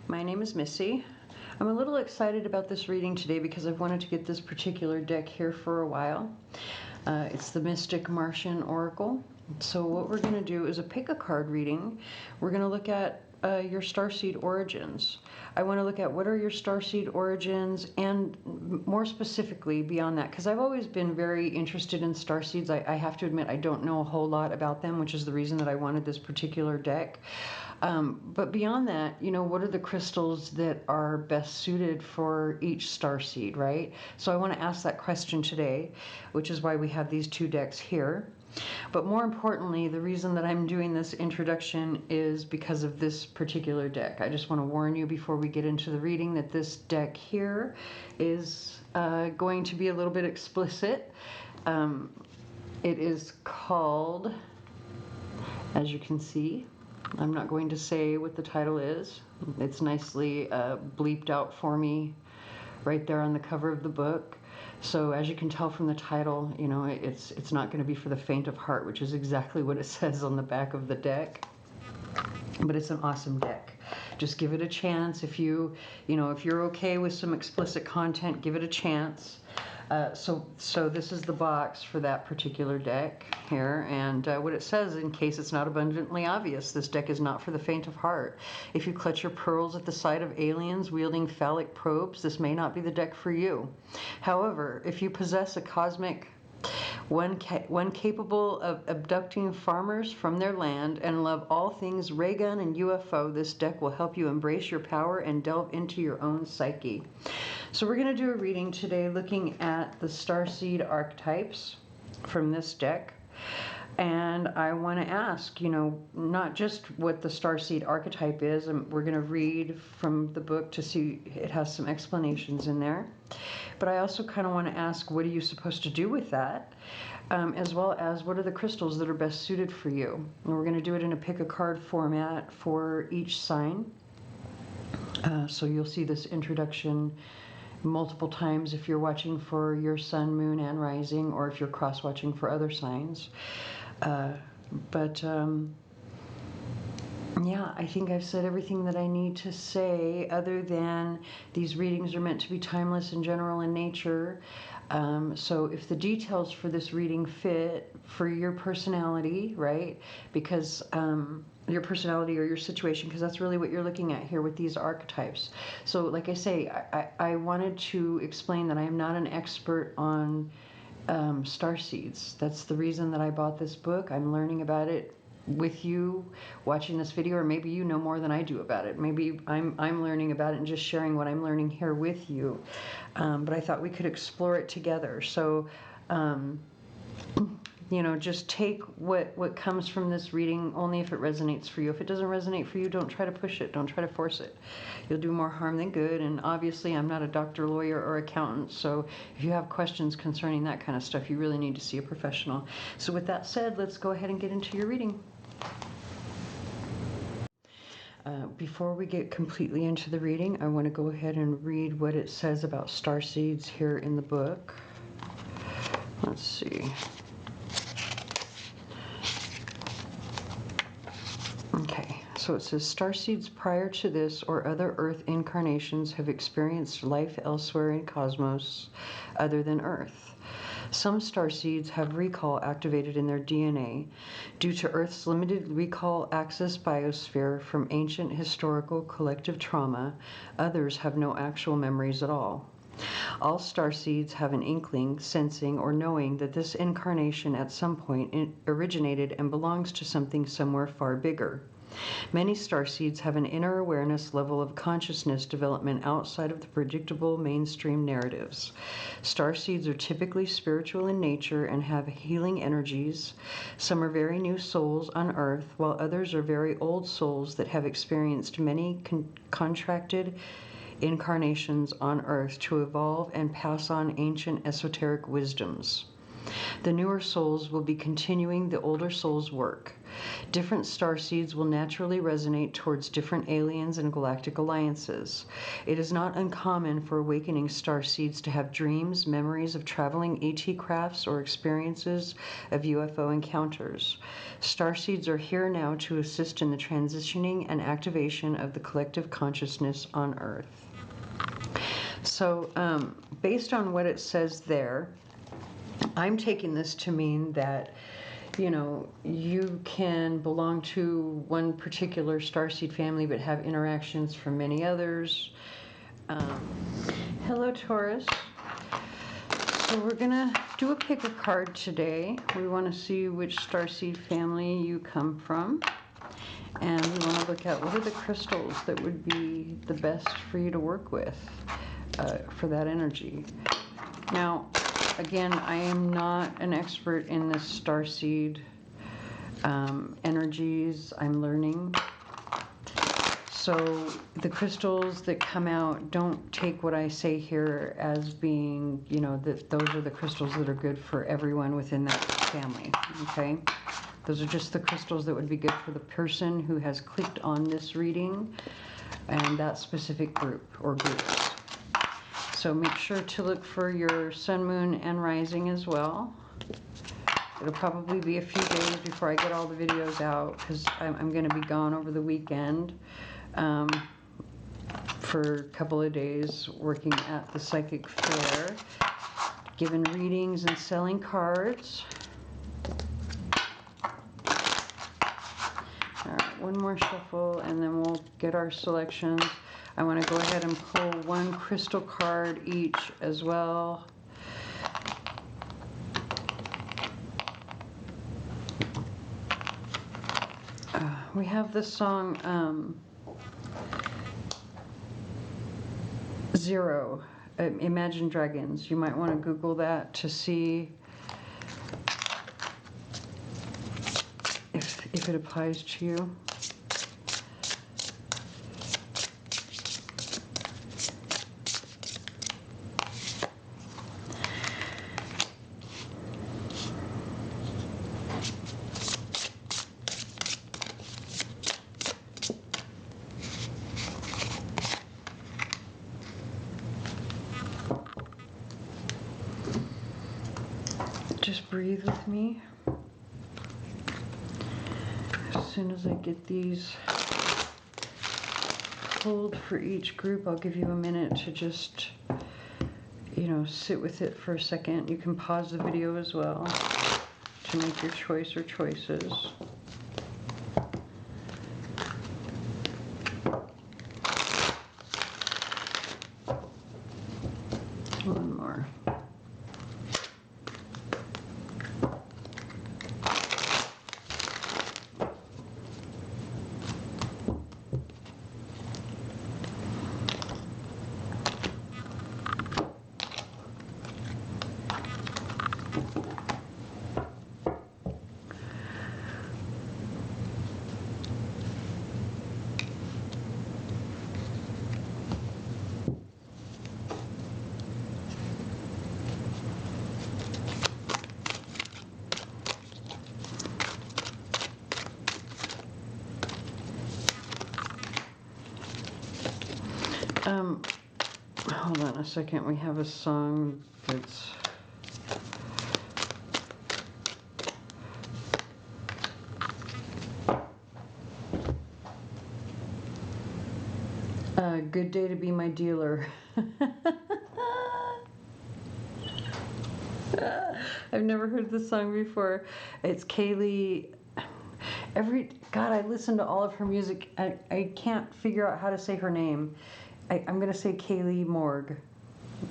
My name is Missy. I'm a little excited about this reading today because I've wanted to get this particular deck here for a while. It's the Mystic Martian Oracle. So what we're going to do is a pick a card reading. We're going to look at your starseed origins. I want to look at what are your starseed origins, and more specifically beyond that, because I've always been very interested in starseeds. I have to admit I don't know a whole lot about them, which is the reason that I wanted this particular deck. But beyond that, what are the crystals that are best suited for each starseed, right? So I want to ask that question today, which is why we have these two decks here. But more importantly, the reason that I'm doing this introduction is because of this particular deck. I just want to warn you before we get into the reading that this deck here is going to be a little bit explicit. It is called, as you can see, I'm not going to say what the title is. It's nicely bleeped out for me right there on the cover of the book. So as you can tell from the title, it's not going to be for the faint of heart, which is exactly what it says on the back of the deck. But it's an awesome deck. Just give it a chance. If you're okay with some explicit content, give it a chance. So this is the box for that particular deck here, and what it says, in case it's not abundantly obvious, this deck is not for the faint of heart. If you clutch your pearls at the sight of aliens wielding phallic probes, this may not be the deck for you. However, if you possess a cosmic one capable of abducting farmers from their land and love all things ray gun and UFO, this deck will help you embrace your power and delve into your own psyche. So we're going to do a reading today looking at the starseed archetypes from this deck. And I want to ask, not just what the starseed archetype is, and we're going to read from the book to see, it has some explanations in there. But I also kind of want to ask, what are you supposed to do with that? As well as, what are the crystals that are best suited for you? And we're going to do it in a pick a card format for each sign. So you'll see this introduction multiple times if you're watching for your sun, moon, and rising, or if you're cross-watching for other signs. Yeah, I think I've said everything that I need to say, other than these readings are meant to be timeless and general in nature. So if the details for this reading fit for your personality, right? Because your personality or your situation, because that's really what you're looking at here with these archetypes. So like I say, I wanted to explain that I am not an expert on starseeds. That's the reason that I bought this book. I'm learning about it with you watching this video, or maybe you know more than I do about it. Maybe I'm learning about it and just sharing what I'm learning here with you. But I thought we could explore it together. So just take what comes from this reading only if it resonates for you. If it doesn't resonate for you, don't try to push it. Don't try to force it. You'll do more harm than good. And obviously, I'm not a doctor, lawyer, or accountant. So if you have questions concerning that kind of stuff, you really need to see a professional. So with that said, let's go ahead and get into your reading. Before we get completely into the reading, I want to go ahead and read what it says about starseeds here in the book. Let's see. Okay, so it says, starseeds prior to this or other Earth incarnations have experienced life elsewhere in cosmos other than Earth. Some starseeds have recall activated in their DNA due to Earth's limited recall access biosphere from ancient historical collective trauma. Others have no actual memories at all. All starseeds have an inkling, sensing, or knowing that this incarnation at some point originated and belongs to something somewhere far bigger. Many starseeds have an inner awareness level of consciousness development outside of the predictable mainstream narratives. Starseeds are typically spiritual in nature and have healing energies. Some are very new souls on Earth, while others are very old souls that have experienced many contracted incarnations on Earth to evolve and pass on ancient esoteric wisdoms. The newer souls will be continuing the older souls' work. Different starseeds will naturally resonate towards different aliens and galactic alliances. It is not uncommon for awakening starseeds to have dreams, memories of traveling AT crafts, or experiences of UFO encounters. Starseeds are here now to assist in the transitioning and activation of the collective consciousness on Earth. So, based on what it says there, I'm taking this to mean that, you know, you can belong to one particular starseed family but have interactions from many others. Hello, Taurus. So we're going to do a pick a card today. We want to see which starseed family you come from. And we want to look at what are the crystals that would be the best for you to work with for that energy. Now, again, I am not an expert in this starseed energies. I'm learning. So the crystals that come out, don't take what I say here as being, you know, that those are the crystals that are good for everyone within that family, okay? Those are just the crystals that would be good for the person who has clicked on this reading and that specific group or groups. So make sure to look for your sun, moon, and rising as well. It'll probably be a few days before I get all the videos out because I'm going to be gone over the weekend for a couple of days working at the psychic fair, giving readings and selling cards. All right, one more shuffle and then we'll get our selections. I want to go ahead and pull one crystal card each as well. We have this song, Zero, Imagine Dragons. You might want to Google that to see if it applies to you. Just breathe with me. As soon as I get these pulled for each group, I'll give you a minute to just, you know, sit with it for a second. You can pause the video as well to make your choice or choices. One more. Hold on a second. We have a song that's Good Day to Be My Dealer. I've never heard this song before. It's Kaylee. God, I listen to all of her music. I can't figure out how to say her name. I'm going to say Kaylee Morgue.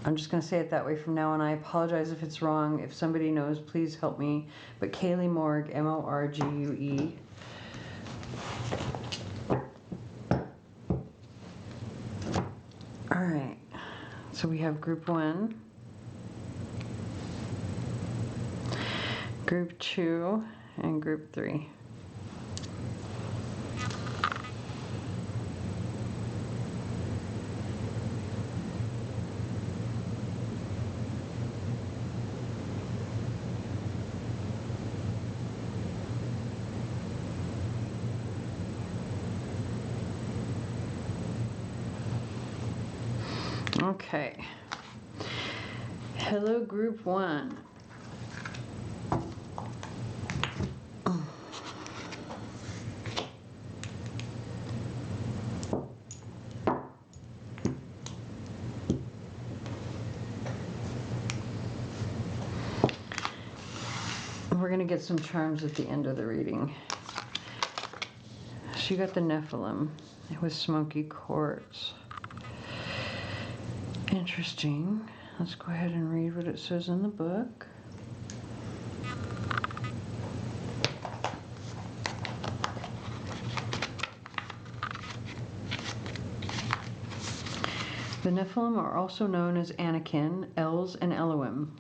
I'm just going to say it that way from now on. I apologize if it's wrong. If somebody knows, please help me. But Kaylee Morgue, M-O-R-G-U-E. All right. So we have group 1, group 2, and group 3. Okay. Hello, group 1. We're going to get some charms at the end of the reading. So you got the Nephilim with smoky quartz. Interesting. Let's go ahead and read what it says in the book. The Nephilim are also known as Anakin, Els, and Elohim.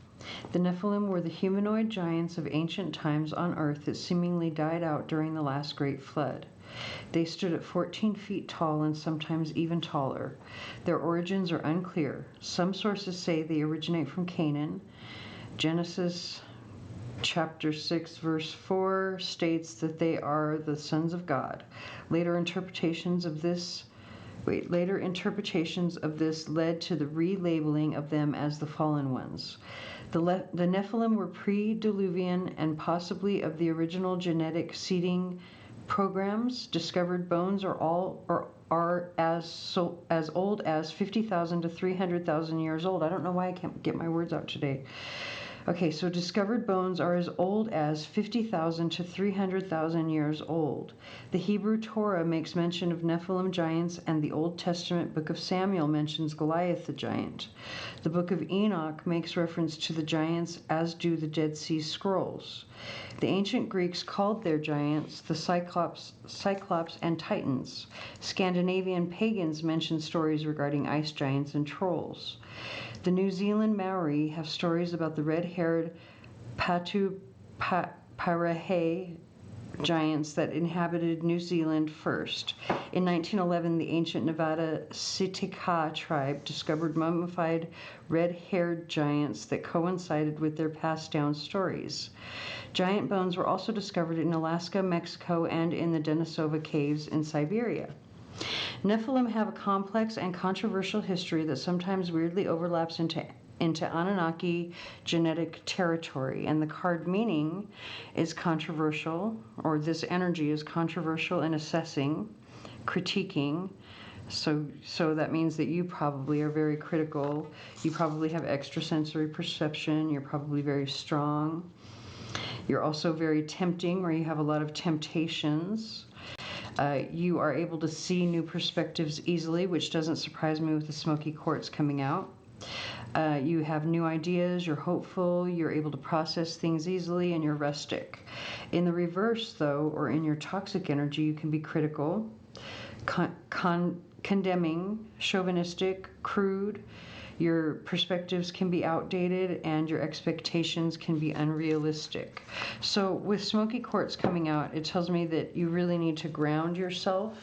The Nephilim were the humanoid giants of ancient times on Earth that seemingly died out during the last great flood. They stood at 14 feet tall and sometimes even taller. Their origins are unclear. Some sources say they originate from Canaan. Genesis chapter 6 verse 4 states that they are the sons of God. Later interpretations of this led to the relabeling of them as the fallen ones. The Nephilim were pre-Diluvian and possibly of the original genetic seeding programs. Discovered bones are as old as 50,000 to 300,000 years old. I don't know why I can't get my words out today. Okay, so discovered bones are as old as 50,000 to 300,000 years old. The Hebrew Torah makes mention of Nephilim giants, and the Old Testament book of Samuel mentions Goliath the giant. The book of Enoch makes reference to the giants, as do the Dead Sea Scrolls. The ancient Greeks called their giants the Cyclops and Titans. Scandinavian pagans mention stories regarding ice giants and trolls. The New Zealand Maori have stories about the red-haired Patu-Parahe giants that inhabited New Zealand first. In 1911, the ancient Nevada Sitka tribe discovered mummified red-haired giants that coincided with their passed-down stories. Giant bones were also discovered in Alaska, Mexico, and in the Denisova caves in Siberia. Nephilim have a complex and controversial history that sometimes weirdly overlaps into Anunnaki genetic territory, and the card meaning is controversial, or this energy is controversial in assessing, critiquing. So that means that you probably are very critical. You probably have extrasensory perception. You're probably very strong. You're also very tempting, or you have a lot of temptations. You are able to see new perspectives easily, which doesn't surprise me with the smoky quartz coming out. You have new ideas, you're hopeful, you're able to process things easily, and you're rustic. In the reverse, though, or in your toxic energy, you can be critical, condemning, chauvinistic, crude. Your perspectives can be outdated, and your expectations can be unrealistic. So with smoky quartz coming out, it tells me that you really need to ground yourself.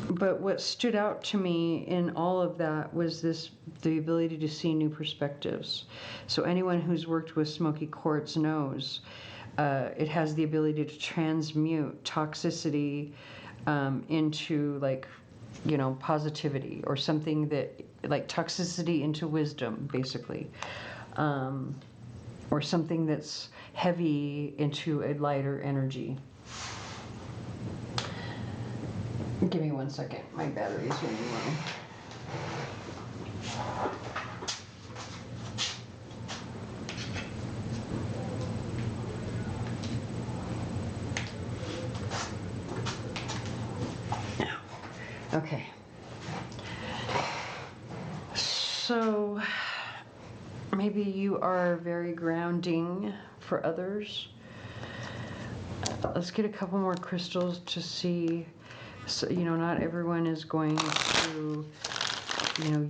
But what stood out to me in all of that was the ability to see new perspectives. So anyone who's worked with smoky quartz knows it has the ability to transmute toxicity into positivity, or something that, like toxicity into wisdom, basically. Or something that's heavy into a lighter energy. Give me 1 second. My battery is running low. Okay. So maybe you are very grounding for others. Let's get a couple more crystals to see. So, not everyone is going to,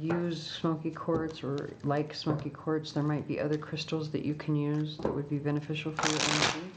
use smoky quartz or like smoky quartz. There might be other crystals that you can use that would be beneficial for your energy.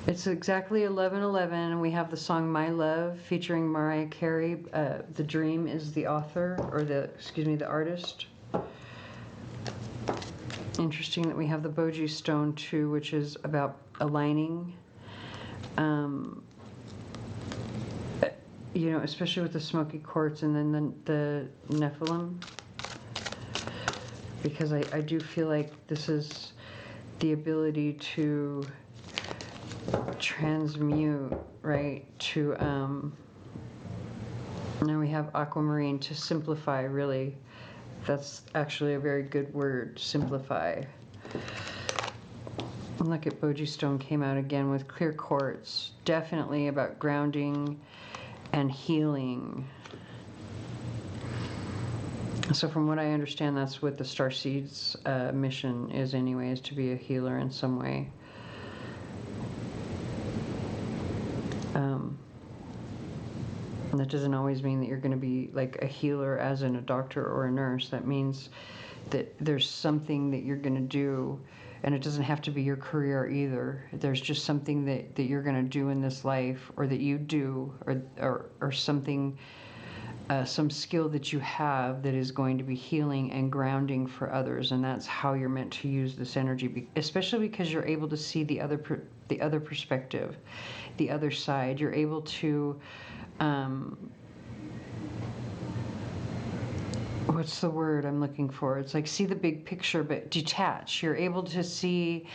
It's exactly 11:11. We have the song My Love featuring Mariah Carey. The Dream is the author, or the artist. Interesting that we have the Boji Stone too, which is about aligning. You know, especially with the smoky quartz and then the Nephilim. Because I do feel like this is the ability to transmute, right? To now we have aquamarine, to simplify, really. That's actually a very good word, simplify. And look at Boji Stone came out again with clear quartz. Definitely about grounding and healing. So from what I understand, that's what the Starseed's mission is anyway, is to be a healer in some way. And that doesn't always mean that you're going to be like a healer as in a doctor or a nurse. That means that there's something that you're going to do, and it doesn't have to be your career either. There's just something that you're going to do in this life, or that you do, or something, some skill that you have that is going to be healing and grounding for others, and that's how you're meant to use this energy, especially because you're able to see the other perspective, the other side. You're able to what's the word I'm looking for? It's like see the big picture, but detach. You're able to see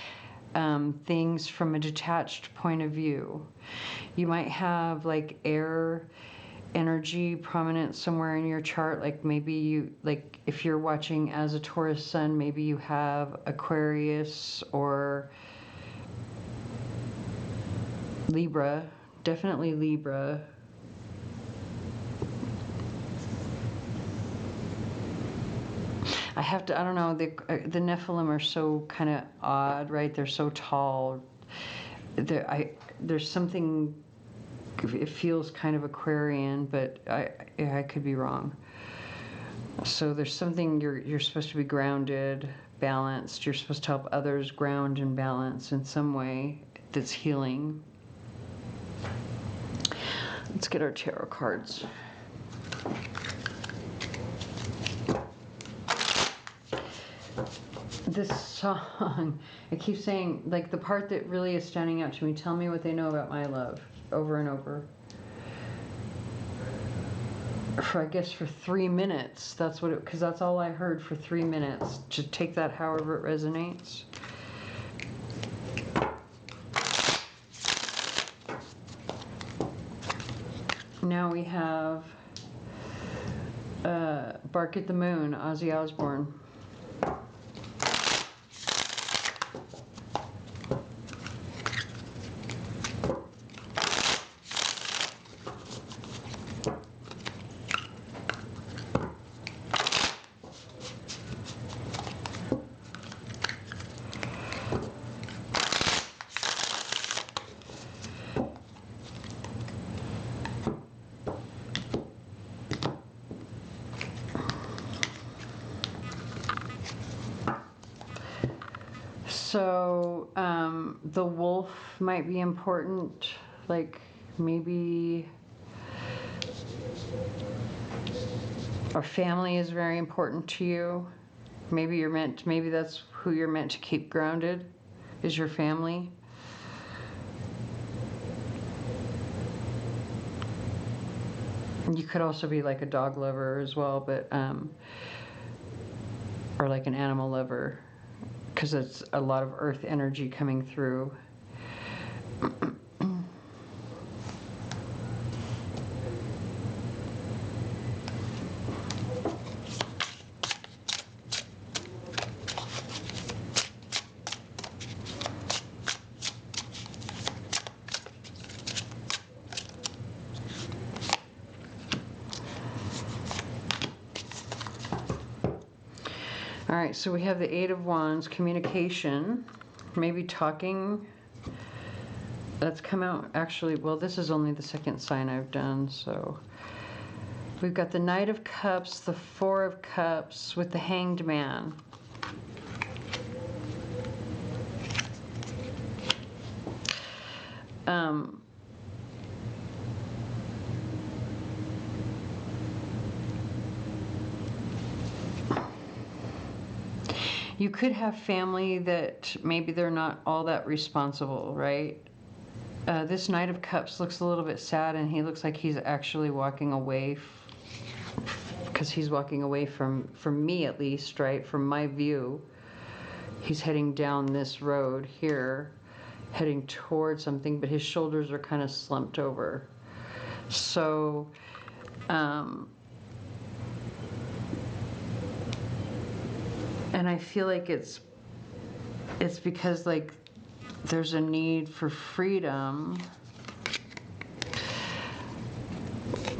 things from a detached point of view. You might have like air energy prominent somewhere in your chart, like maybe you, like if you're watching as a Taurus sun, maybe you have Aquarius or Libra, definitely Libra. I don't know, the Nephilim are so kind of odd, right? They're so tall. There's something, it feels kind of Aquarian, but I could be wrong. So there's something, you're supposed to be grounded, balanced. You're supposed to help others ground and balance in some way that's healing. Let's get our tarot cards. This song, I keep saying, like the part that really is standing out to me, tell me what they know about my love, over and over. I guess for 3 minutes, that's what because that's all I heard for 3 minutes. Just take that however it resonates. Now we have Bark at the Moon, Ozzy Osbourne. So the wolf might be important, like maybe our family is very important to you. Maybe that's who you're meant to keep grounded, is your family. And you could also be like a dog lover as well, but or like an animal lover, because it's a lot of earth energy coming through. All right, so we have the Eight of Wands, communication, maybe talking. That's come out actually, well, this is only the second sign I've done, so. We've got the Knight of Cups, the Four of Cups with the Hanged Man. You could have family that maybe they're not all that responsible, right? This Knight of Cups looks a little bit sad, and he looks like he's actually walking away, because he's walking away from me at least, right? From my view. He's heading down this road here, heading towards something, but his shoulders are kind of slumped over. So, and I feel like it's because like there's a need for freedom.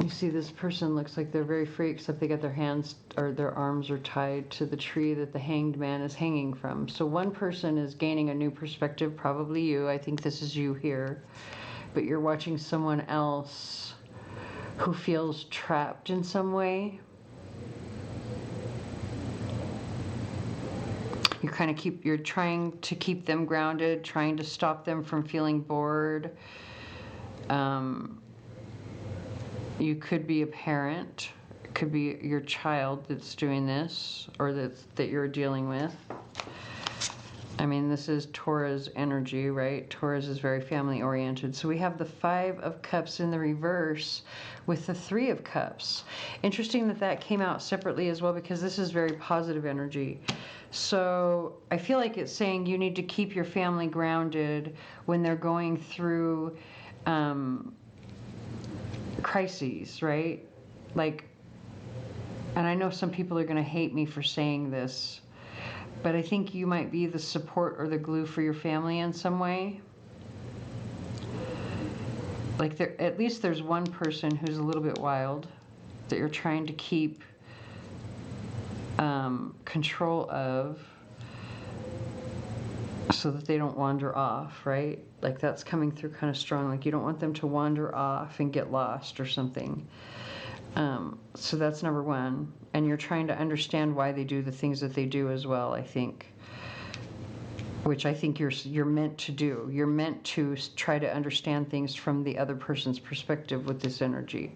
You see, this person looks like they're very free, except they got their hands or their arms are tied to the tree that the hanged man is hanging from. So one person is gaining a new perspective, probably you. I think this is you here. But you're watching someone else who feels trapped in some way. You're trying to keep them grounded, trying to stop them from feeling bored. You could be a parent. It could be your child that's doing this, or that you're dealing with. I mean, this is Taurus energy, right? Taurus is very family oriented. So we have the 5 of Cups in the reverse with the 3 of Cups. Interesting that that came out separately as well, because this is very positive energy. So I feel like it's saying you need to keep your family grounded when they're going through crises, right? Like, and I know some people are going to hate me for saying this, but I think you might be the support or the glue for your family in some way. Like, at least there's one person who's a little bit wild that you're trying to keep control of, so that they don't wander off, right? Like, that's coming through kind of strong. Like, you don't want them to wander off and get lost or something. So that's number one. And you're trying to understand why they do the things that they do as well, I think. Which I think you're meant to do. You're meant to try to understand things from the other person's perspective with this energy.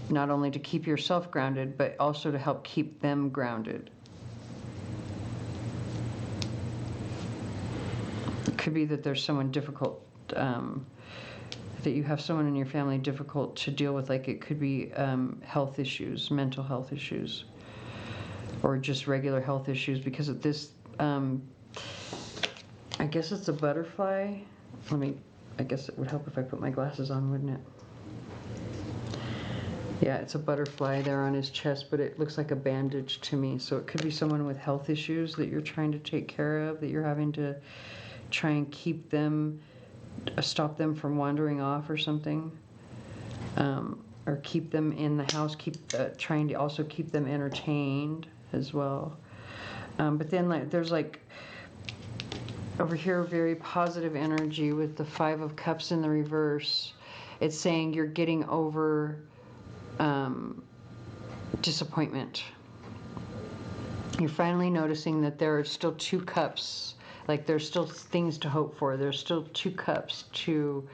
Not only to keep yourself grounded, but also to help keep them grounded. It could be that there's someone difficult, that you have someone in your family difficult to deal with. Like, it could be health issues, mental health issues, or just regular health issues, because of this, I guess it's a butterfly. I guess it would help if I put my glasses on, wouldn't it? Yeah, it's a butterfly there on his chest, but it looks like a bandage to me. So it could be someone with health issues that you're trying to take care of, that you're having to try and keep them, stop them from wandering off or something, or keep them in the house, trying to also keep them entertained as well. But then there's over here very positive energy with the 5 of Cups in the reverse. It's saying you're getting over disappointment. You're finally noticing that there are still 2 cups. Like, there's still things to hope for. There's still 2 cups to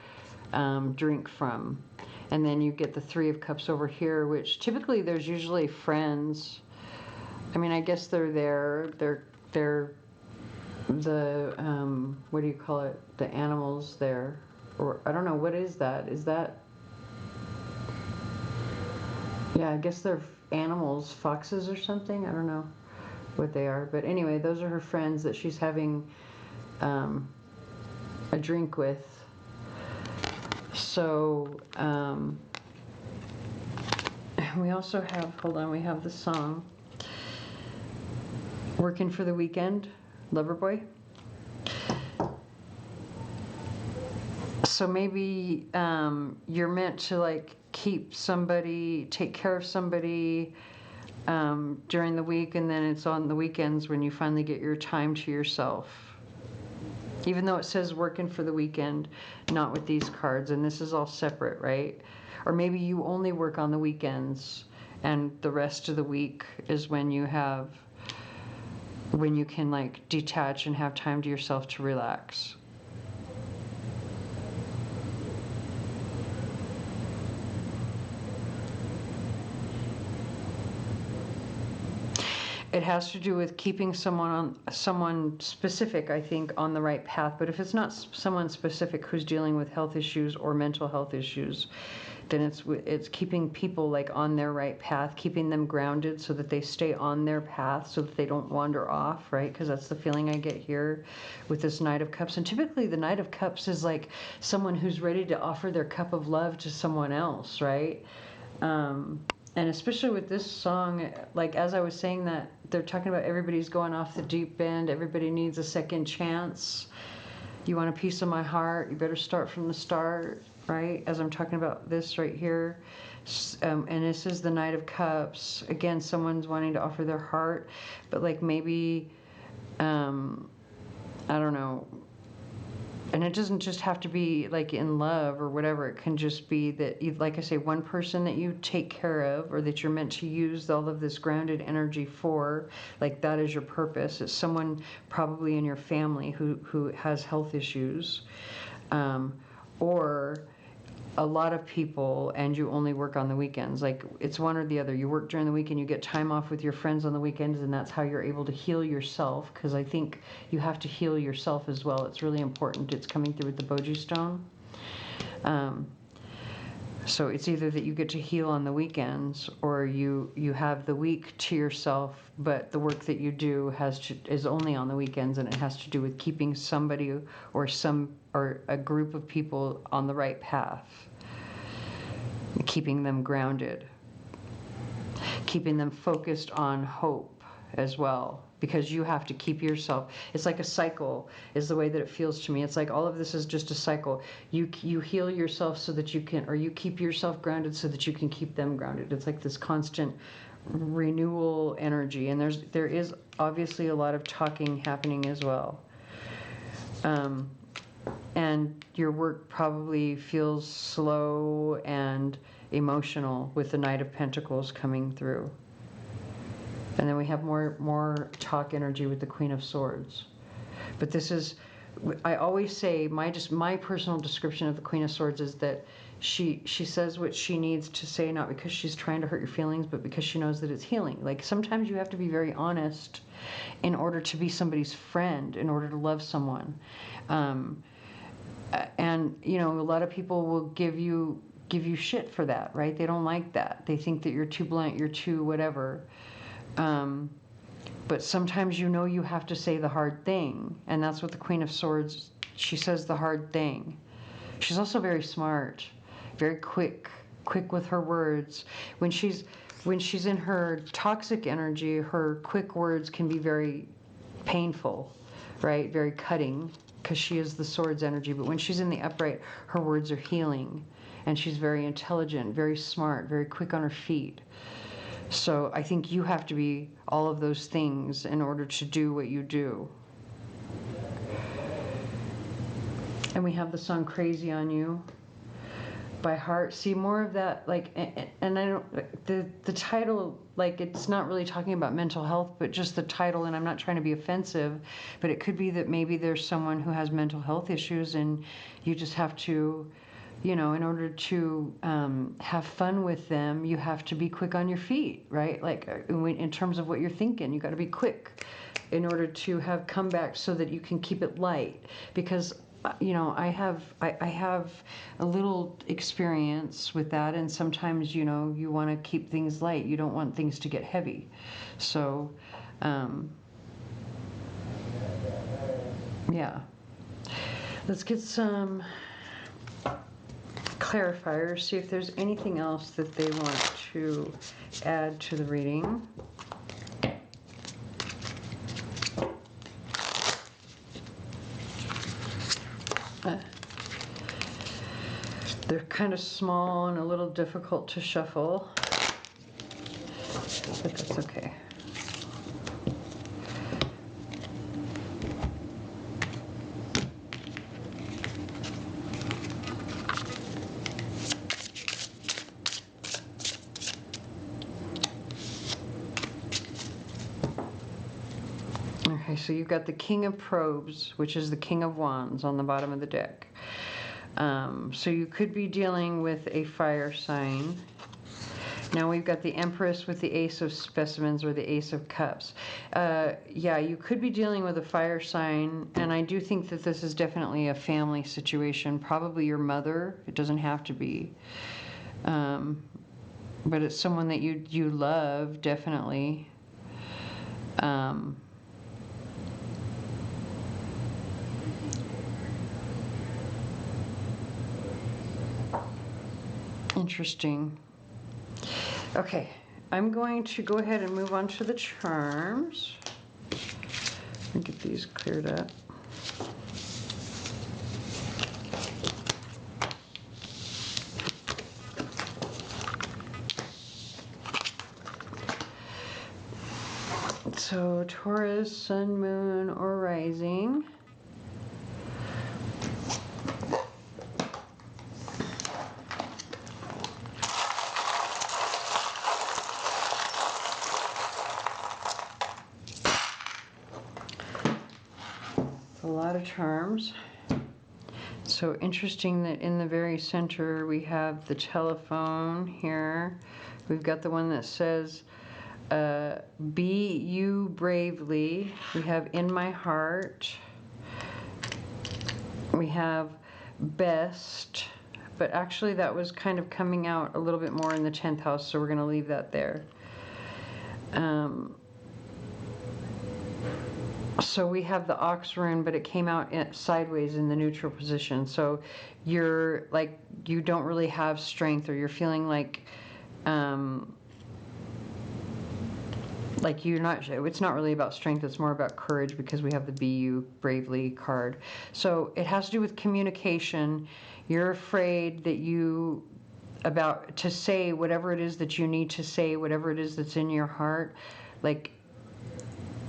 drink from. And then you get the 3 of Cups over here, which typically there's usually friends. I mean, I guess they're there. They're the, what do you call it? The animals there. Or, I don't know, what is that? Is that, yeah, I guess they're animals, foxes or something. I don't know what they are. But anyway, those are her friends that she's having a drink with. So we also have, hold on, we have the song Working for the Weekend, Loverboy. So maybe you're meant to take care of somebody during the week, and then it's on the weekends when you finally get your time to yourself. Even though it says working for the weekend, not with these cards, and this is all separate, right? Or maybe you only work on the weekends, and the rest of the week is when you can detach and have time to yourself to relax. it has to do with keeping someone specific, I think, on the right path. But if it's not someone specific who's dealing with health issues or mental health issues, then it's keeping people like on their right path, keeping them grounded so that they stay on their path, so that they don't wander off, right? Because that's the feeling I get here with this Knight of Cups. And typically the Knight of Cups is like someone who's ready to offer their cup of love to someone else, right? And especially with this song, like as I was saying that, they're talking about everybody's going off the deep end, everybody needs a second chance. You want a piece of my heart, you better start from the start, right? As I'm talking about this right here. And this is the Knight of Cups. Again, someone's wanting to offer their heart, but like maybe, I don't know. And it doesn't just have to be like in love or whatever. It can just be that, you, like I say, one person that you take care of or that you're meant to use all of this grounded energy for, like that is your purpose. It's someone probably in your family who has health issues, or a lot of people, and you only work on the weekends. Like it's one or the other. You work during the week and you get time off with your friends on the weekends, and that's how you're able to heal yourself, because I think you have to heal yourself as well. It's really important. It's coming through with the Boji stone. So it's either that you get to heal on the weekends, or you have the week to yourself, but the work that you do is only on the weekends, and it has to do with keeping somebody or a group of people on the right path, keeping them grounded, keeping them focused on hope as well, because you have to keep yourself. It's like a cycle is the way that it feels to me. It's like all of this is just a cycle. You heal yourself so that you can, or you keep yourself grounded so that you can keep them grounded. It's like this constant renewal energy, and there is obviously a lot of talking happening as well. And your work probably feels slow and emotional with the Knight of Pentacles coming through. And then we have more talk energy with the Queen of Swords. But this is, I always say, my personal description of the Queen of Swords is that she says what she needs to say, not because she's trying to hurt your feelings, but because she knows that it's healing. Like sometimes you have to be very honest in order to be somebody's friend, in order to love someone. And you know, a lot of people will give you shit for that, right? They don't like that. They think that you're too blunt, you're too whatever. But sometimes you know you have to say the hard thing, and that's what the Queen of Swords, she says the hard thing. She's also very smart, very quick with her words. When she's in her toxic energy, her quick words can be very painful, right? Very cutting, because she is the Swords energy. But when she's in the upright, her words are healing, and she's very intelligent, very smart, very quick on her feet. So I think you have to be all of those things in order to do what you do. And we have the song Crazy on You by Heart. See more of that, like, and I don't, the title, like, it's not really talking about mental health, but just the title, and I'm not trying to be offensive, but it could be that maybe there's someone who has mental health issues, and you just have to, you know, in order to have fun with them, you have to be quick on your feet, right? Like in terms of what you're thinking, you got to be quick in order to have comebacks so that you can keep it light. Because you know, I have a little experience with that, and sometimes, you know, you want to keep things light. You don't want things to get heavy. So, yeah. Let's get some clarifiers, see if there's anything else that they want to add to the reading. They're kind of small and a little difficult to shuffle, but that's okay. Okay, so you've got the King of Probes, which is the King of Wands on the bottom of the deck. So you could be dealing with a fire sign. Now we've got the Empress with the Ace of Specimens or the Ace of Cups. Yeah, you could be dealing with a fire sign, and I do think that this is definitely a family situation. Probably your mother. It doesn't have to be. But it's someone that you love, definitely. Interesting. Okay, I'm going to go ahead and move on to the charms. And get these cleared up. So Taurus, Sun, Moon, or Rising. A lot of charms. So interesting that in the very center we have the telephone here. We've got the one that says, be you bravely. We have in my heart. We have best. But actually that was kind of coming out a little bit more in the 10th house, so we're going to leave that there. So we have the ox rune, but it came out sideways in the neutral position. So you're like, you don't really have strength, or you're feeling like you're not, it's not really about strength, it's more about courage, because we have the Be You Bravely card. So it has to do with communication. You're afraid that about to say whatever it is that you need to say, whatever it is that's in your heart, like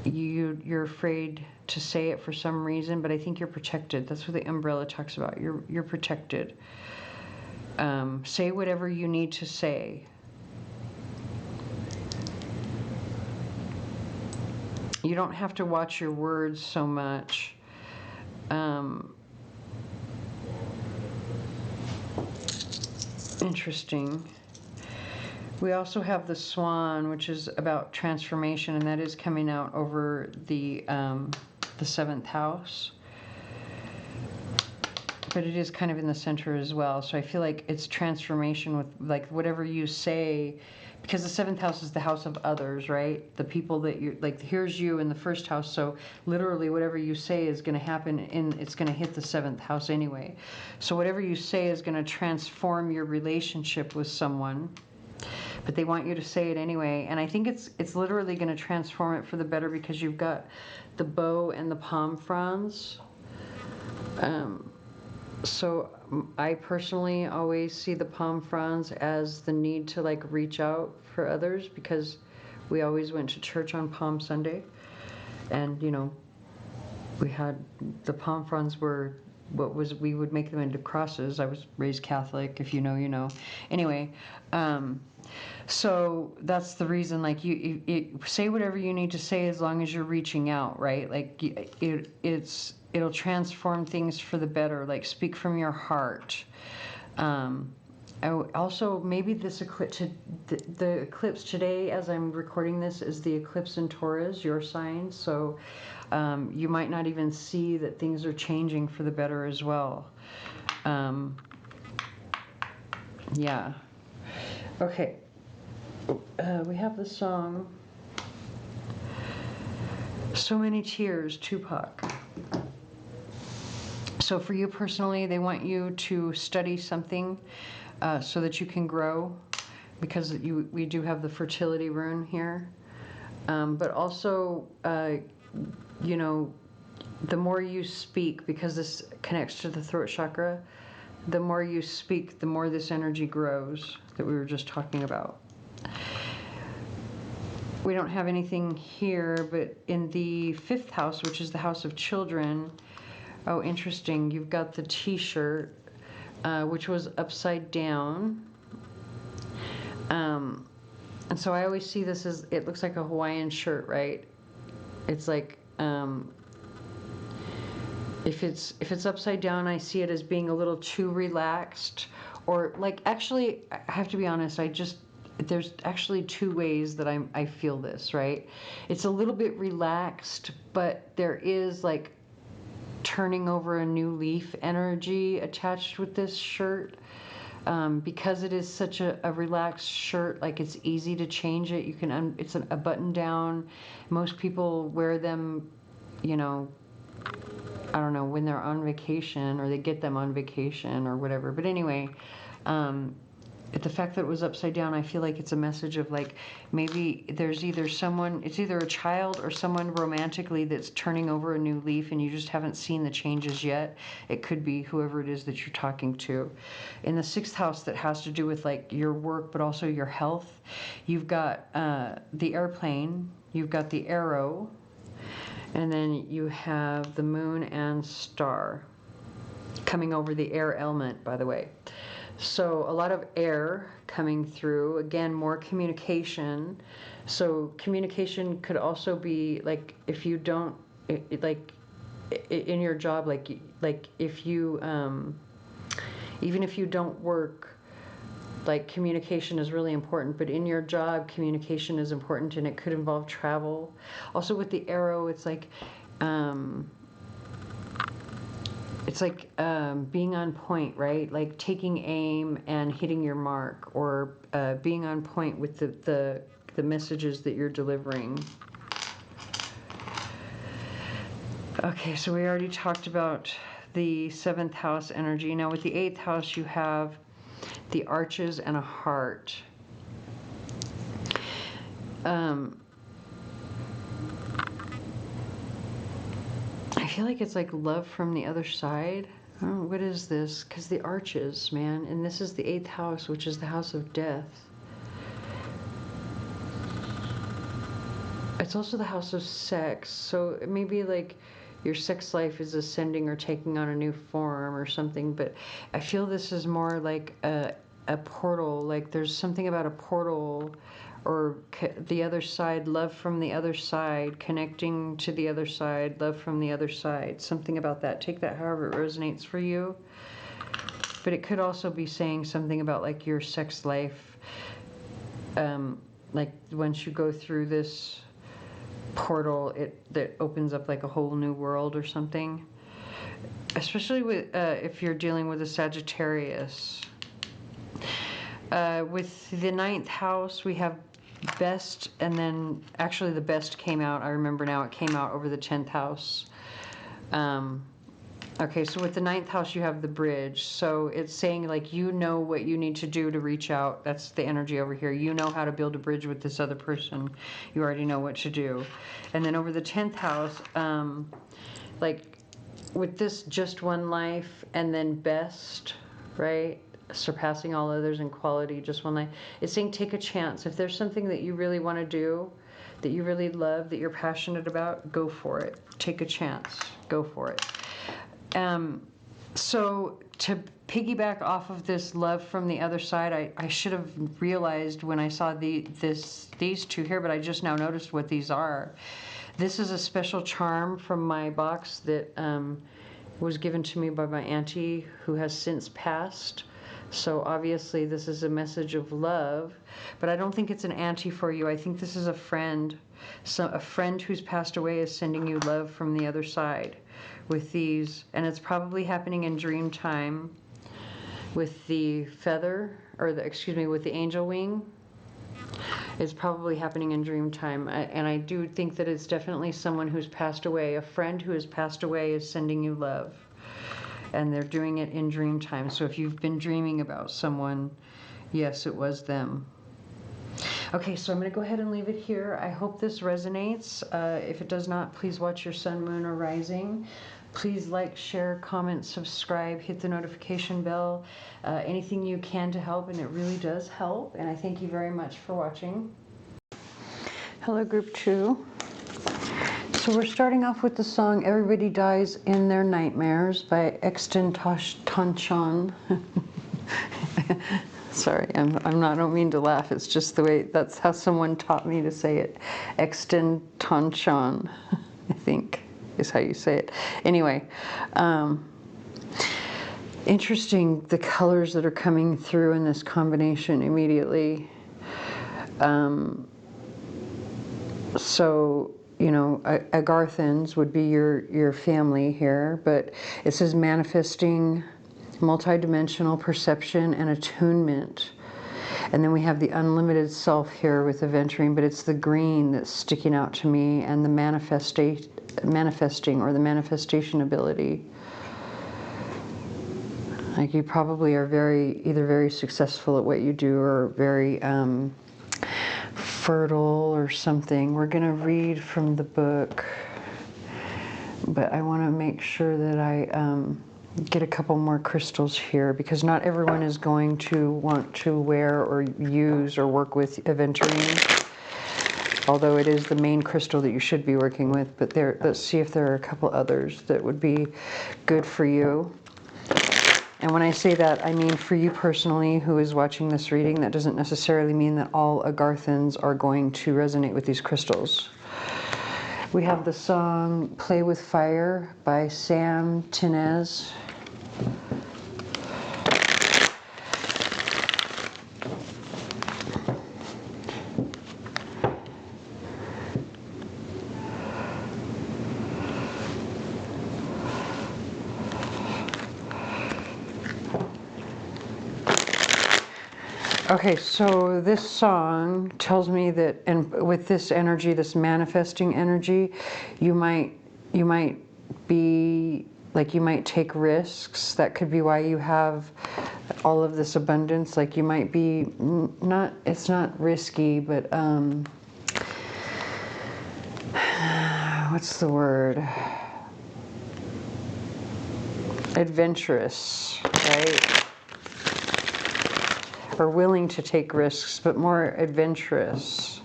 you're afraid to say it for some reason, but I think you're protected. That's what the umbrella talks about. You're protected. Say whatever you need to say. You don't have to watch your words so much. Interesting. We also have the Swan, which is about transformation, and that is coming out over the 7th house. But it is kind of in the center as well. So I feel like it's transformation with like whatever you say, because the 7th house is the house of others, right? The people that you're like, here's you in the 1st house. So literally whatever you say is going to happen, it's going to hit the 7th house anyway. So whatever you say is going to transform your relationship with someone. But they want you to say it anyway, and I think it's literally going to transform it for the better, because you've got the bow and the palm fronds. So I personally always see the palm fronds as the need to like reach out for others, because we always went to church on Palm Sunday, and we had the palm fronds were we would make them into crosses. I was raised Catholic, if you know, you know. Anyway, so that's the reason, like you say whatever you need to say as long as you're reaching out, right? Like it'll transform things for the better, like speak from your heart. Also, maybe this eclipse, the eclipse today, as I'm recording this, is the eclipse in Taurus, your sign. So you might not even see that things are changing for the better as well. Yeah. Okay. We have the song So Many Tears, Tupac. So for you personally, they want you to study something so that you can grow, because we do have the fertility rune here. But also, the more you speak, because this connects to the throat chakra, the more you speak, the more this energy grows that we were just talking about. We don't have anything here, but in the 5th house, which is the house of children, oh, interesting, you've got the t-shirt, which was upside down. And so I always see this as, it looks like a Hawaiian shirt, right? It's like, if it's upside down, I see it as being a little too relaxed, or like, actually, I have to be honest, there's actually two ways that I feel this, right? It's a little bit relaxed, but there is like turning over a new leaf energy attached with this shirt. Because it is such a relaxed shirt, like it's easy to change it. You can, it's a button down. Most people wear them, you know, I don't know, when they're on vacation, or they get them on vacation or whatever. But anyway, the fact that it was upside down, I feel like it's a message of like, maybe there's either someone, it's either a child or someone romantically that's turning over a new leaf and you just haven't seen the changes yet. It could be whoever it is that you're talking to. In the 6th house, that has to do with like your work, but also your health. You've got the airplane, you've got the arrow, and then you have the moon and star coming over the air element, by the way. So a lot of air coming through. Again, more communication. So communication could also be like, if you don't, like in your job, like if you, even if you don't work, like communication is really important, but in your job, communication is important, and it could involve travel. Also with the arrow, it's like being on point, right? Like taking aim and hitting your mark, or being on point with the messages that you're delivering. Okay, so we already talked about the 7th house energy. Now with the 8th house, you have the arches and a heart. I feel like it's like love from the other side. Oh, what is this? Because the arches, man, and this is the 8th house, which is the house of death. It's also the house of sex, so maybe like your sex life is ascending or taking on a new form or something, but I feel this is more like a portal, like there's something about a portal, or the other side, love from the other side, connecting to the other side, love from the other side, something about that. Take that however it resonates for you. But it could also be saying something about like your sex life, like once you go through this portal, that opens up like a whole new world or something. Especially with if you're dealing with a Sagittarius. With the 9th house, we have best, and then actually the best came out, I remember now, it came out over the 10th house. Okay, so with the 9th house, you have the bridge. So it's saying like, you know what you need to do to reach out. That's the energy over here. You know how to build a bridge with this other person. You already know what to do. And then over the 10th house, like with this just one life, and then best, right? Surpassing all others in quality, just one life. It's saying take a chance. If there's something that you really want to do, that you really love, that you're passionate about, go for it. Take a chance. Go for it. So to piggyback off of this love from the other side, I should have realized when I saw these two here, but I just now noticed what these are. This is a special charm from my box that was given to me by my auntie, who has since passed. So obviously this is a message of love, but I don't think it's an auntie for you. I think this is a friend. So a friend who's passed away is sending you love from the other side with these, and it's probably happening in dream time with the feather, or with the angel wing. It's probably happening in dream time, and I do think that it's definitely someone who's passed away. A friend who has passed away is sending you love, and they're doing it in dream time. So if you've been dreaming about someone, yes, it was them. Okay, so I'm going to go ahead and leave it here. I hope this resonates. If it does not, please watch your sun, moon, or rising. Please like, share, comment, subscribe, hit the notification bell, anything you can to help, and it really does help. And I thank you very much for watching. Hello, group 2. So we're starting off with the song Everybody Dies in Their Nightmares by Extentation. Sorry, I don't mean to laugh. It's just the way, that's how someone taught me to say it. Extentation, I think, is how you say it. Anyway, interesting the colors that are coming through in this combination immediately. So, you know, Agarthans would be your family here, but it says manifesting multidimensional perception and attunement. And then we have the unlimited self here with aventurine, but it's the green that's sticking out to me, and the manifesting or the manifestation ability. Like, you probably are either very successful at what you do, or very fertile or something. We're going to read from the book, but I want to make sure that I get a couple more crystals here, because not everyone is going to want to wear or use or work with aventurine, although it is the main crystal that you should be working with. But let's see if there are a couple others that would be good for you. And when I say that, I mean for you personally who is watching this reading. That doesn't necessarily mean that all Agarthans are going to resonate with these crystals. We have the song Play with Fire by Sam Tinez. Okay, so this song tells me that, and with this energy, this manifesting energy, you might be, like, you might take risks. That could be why you have all of this abundance. Like, you might be not, it's not risky, but what's the word? Adventurous, right? Or willing to take risks, but more adventurous.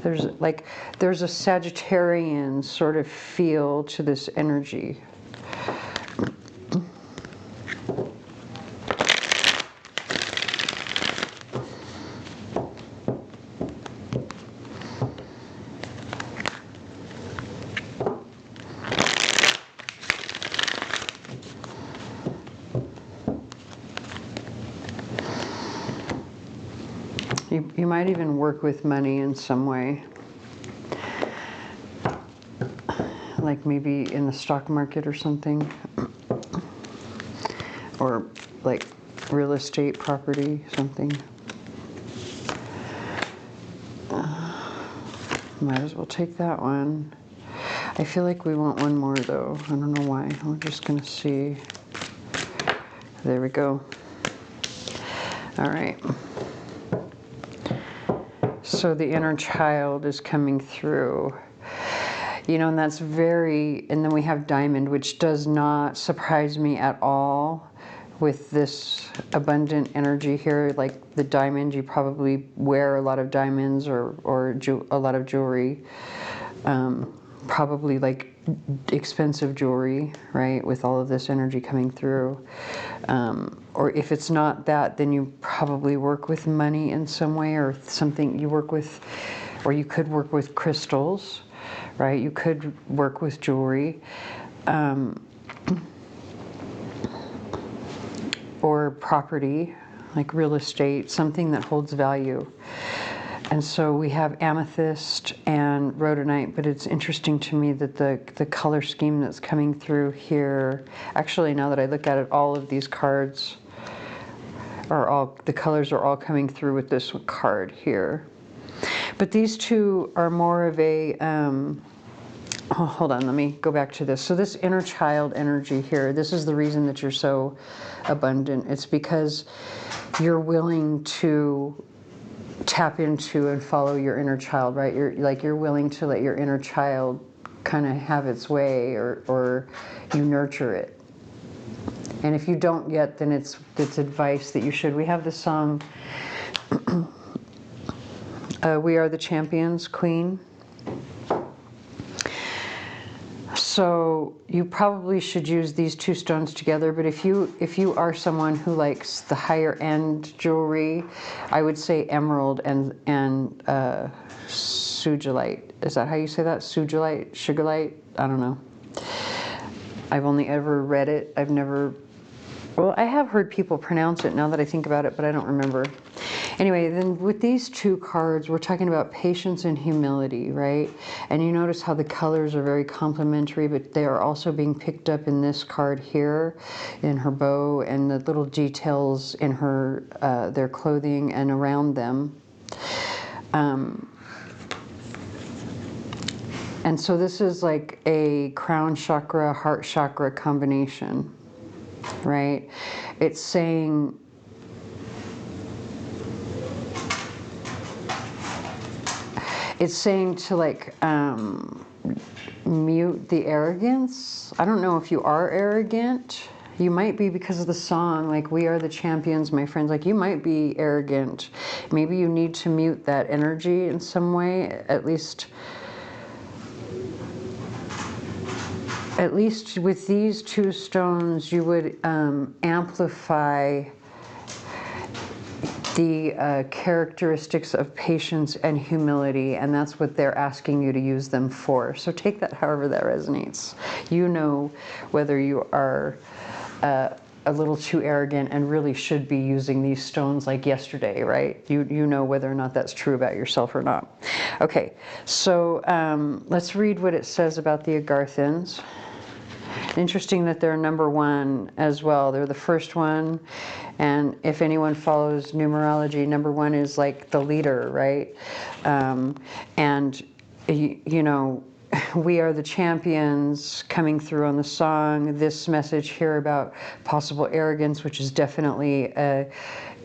There's a Sagittarian sort of feel to this energy. You might even work with money in some way, like maybe in the stock market or something, or like real estate property, something. Might as well take that one. I feel like we want one more though. I don't know why. We're just gonna see. There we go. All right. So the inner child is coming through, you know, and that's very, and then we have diamond, which does not surprise me at all with this abundant energy here. Like the diamond, you probably wear a lot of diamonds or a lot of jewelry, probably like expensive jewelry, right, with all of this energy coming through. Or if it's not that, then you probably work with money in some way, or something you work with, or you could work with crystals, right? You could work with jewelry, or property, like real estate, something that holds value. And so we have amethyst and rhodonite, but it's interesting to me that the color scheme that's coming through here, actually now that I look at it, all of these cards are all, the colors are all coming through with this card here. But these two are more of a, oh, hold on, let me go back to this. So this inner child energy here, this is the reason that you're so abundant. It's because you're willing to tap into and follow your inner child, right? You're willing to let your inner child kind of have its way, or you nurture it. And if you don't yet, then it's advice that you should. We have the song, We Are the Champions, Queen. So you probably should use these two stones together, but if you are someone who likes the higher end jewelry, I would say emerald and sugilite. Is that how you say that? Sugilite? Sugarlite? I don't know. I've only ever read it. I've never, well, I have heard people pronounce it now that I think about it, but I don't remember. Anyway, then with these two cards, we're talking about patience and humility, right? And you notice how the colors are very complementary, but they are also being picked up in this card here, in her bow, and the little details in her their clothing and around them. And so this is like a crown chakra, heart chakra combination, right? It's saying to like mute the arrogance. I don't know if you are arrogant. You might be because of the song, like we are the champions, my friends. Like you might be arrogant. Maybe you need to mute that energy in some way, at least with these two stones, you would amplify the characteristics of patience and humility, and that's what they're asking you to use them for. So take that however that resonates. You know whether you are a little too arrogant and really should be using these stones like yesterday, right? You know whether or not that's true about yourself or not. Okay, so let's read what it says about the Agarthans. Interesting that they're number one as well. They're the first one. And if anyone follows numerology, number one is like the leader, right? And, you know, we are the champions coming through on the song. This message here about possible arrogance, which is definitely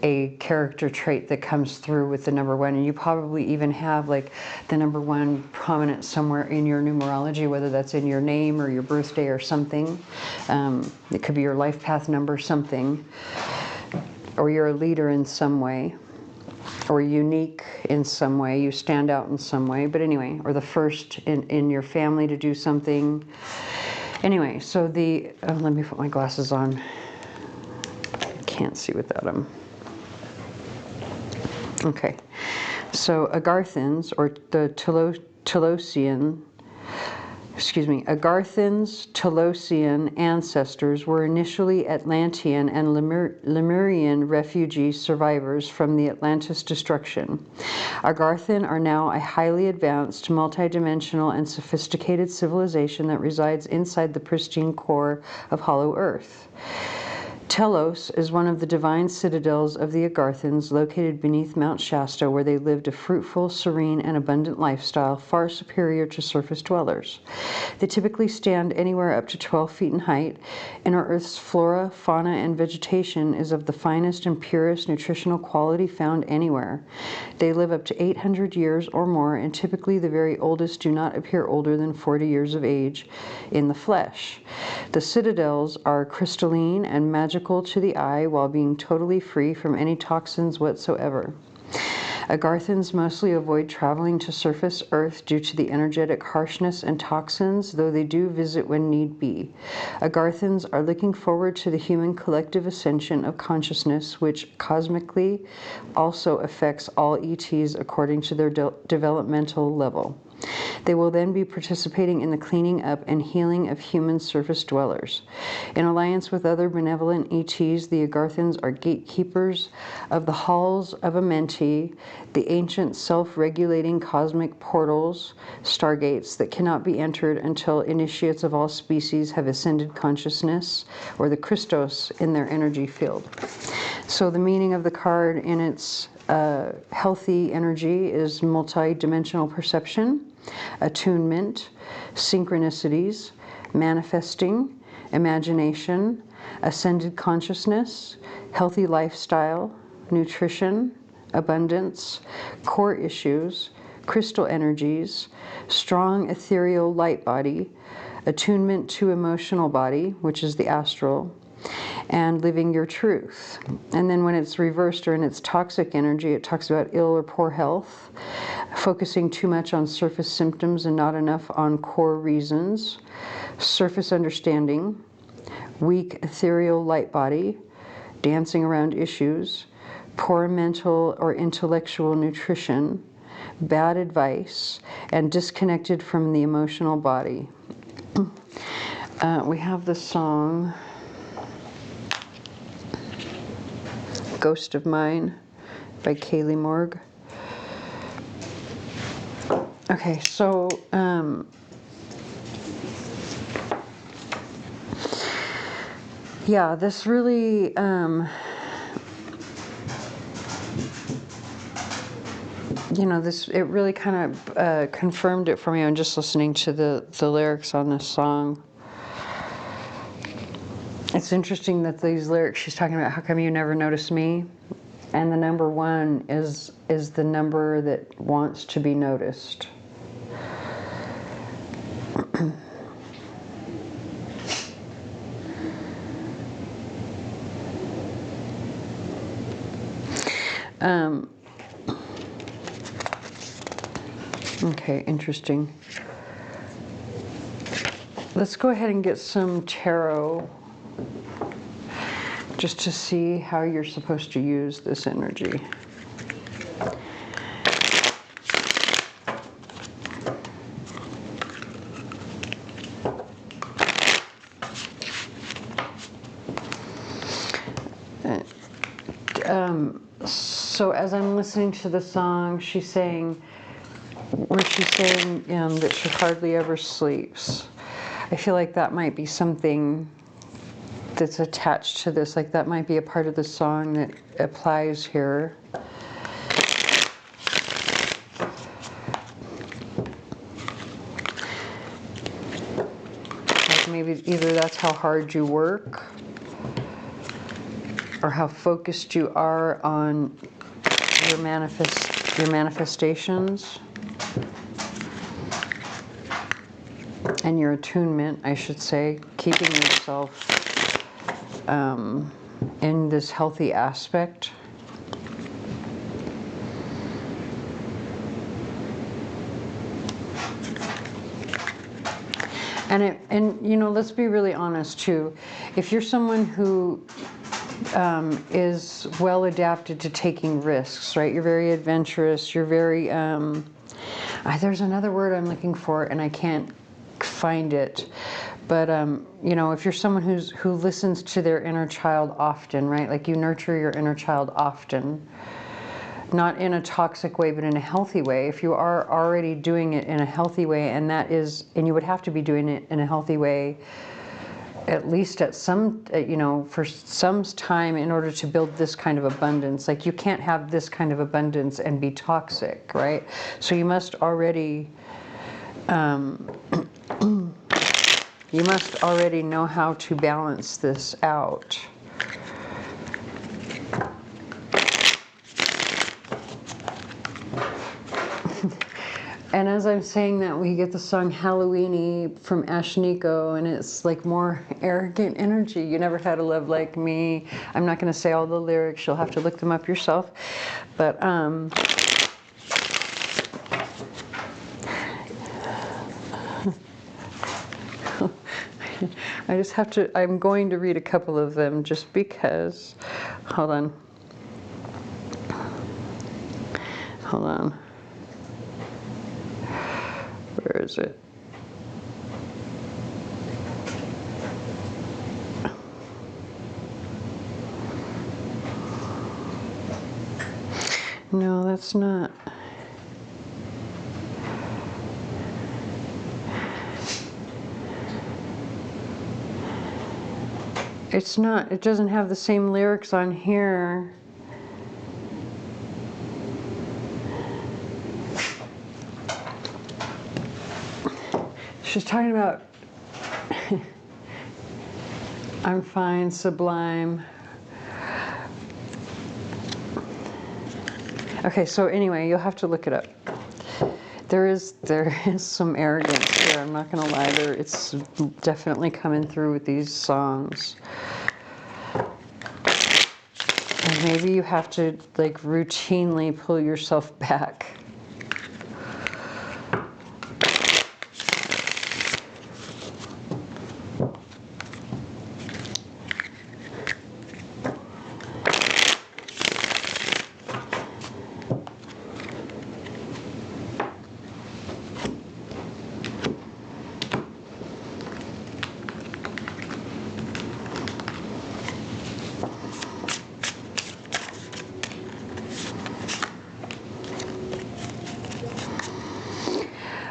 a character trait that comes through with the number one. And you probably even have like the number one prominent somewhere in your numerology, whether that's in your name or your birthday or something. It could be your life path number, something. Or you're a leader in some way, or unique in some way, you stand out in some way, but anyway, or the first in your family to do something. Anyway, so let me put my glasses on. I can't see without them. Okay, so Agarthans, or the Agarthans' Taurosian ancestors were initially Atlantean and Lemurian refugee survivors from the Atlantis destruction. Agarthan are now a highly advanced, multidimensional, and sophisticated civilization that resides inside the pristine core of Hollow Earth. Telos is one of the divine citadels of the Agarthans, located beneath Mount Shasta, where they lived a fruitful, serene, and abundant lifestyle far superior to surface dwellers. They typically stand anywhere up to 12 feet in height, and our Earth's flora, fauna, and vegetation is of the finest and purest nutritional quality found anywhere. They live up to 800 years or more, and typically the very oldest do not appear older than 40 years of age in the flesh. The citadels are crystalline and magical to the eye while being totally free from any toxins whatsoever. Agarthans mostly avoid traveling to surface Earth due to the energetic harshness and toxins, though they do visit when need be. Agarthans are looking forward to the human collective ascension of consciousness, which cosmically also affects all ETs according to their developmental level. They will then be participating in the cleaning up and healing of human surface dwellers. In alliance with other benevolent ETs, the Agarthans are gatekeepers of the halls of Amenti, the ancient self-regulating cosmic portals, stargates that cannot be entered until initiates of all species have ascended consciousness, or the Christos in their energy field. So the meaning of the card in its healthy energy is multi-dimensional perception, attunement, synchronicities, manifesting, imagination, ascended consciousness, healthy lifestyle, nutrition, abundance, core issues, crystal energies, strong ethereal light body, attunement to emotional body, which is the astral, and living your truth. And then when it's reversed or in its toxic energy, it talks about ill or poor health, focusing too much on surface symptoms and not enough on core reasons, surface understanding, weak ethereal light body, dancing around issues, poor mental or intellectual nutrition, bad advice, and disconnected from the emotional body. We have the song Ghost of Mine, by Kaylee Morg. Okay, so yeah, this really it really kind of confirmed it for me. I'm just listening to the lyrics on this song. It's interesting that these lyrics, she's talking about how come you never notice me, and the number 1 is the number that wants to be noticed. Okay, interesting. Let's go ahead and get some tarot just to see how you're supposed to use this energy. So as I'm listening to the song, she's saying that she hardly ever sleeps. I feel like that might be something that's attached to this, like that might be a part of the song that applies here. Like maybe either that's how hard you work, or how focused you are on your manifestations and your attunement, I should say, keeping yourself in this healthy aspect. And you know, let's be really honest too. If you're someone who is well adapted to taking risks, right? You're very adventurous. You're very, there's another word I'm looking for and I can't find it. But, you know, if you're someone who listens to their inner child often, right? Like you nurture your inner child often, not in a toxic way, but in a healthy way. If you are already doing it in a healthy way, and you would have to be doing it in a healthy way, at least at some, you know, for some time in order to build this kind of abundance. Like you can't have this kind of abundance and be toxic, right? So you must already, you must already know how to balance this out. And as I'm saying that, we get the song Halloweeny from Ashniko, and it's like more arrogant energy. You never had a love like me. I'm not going to say all the lyrics. You'll have to look them up yourself. But I just have to, I'm going to read a couple of them just because. Hold on. Hold on. Where is it? No, that's not. It's not, it doesn't have the same lyrics on here. She's talking about I'm fine, sublime. Okay, so anyway, you'll have to look it up. There is some arrogance here, I'm not gonna lie. It's definitely coming through with these songs. And maybe you have to like routinely pull yourself back.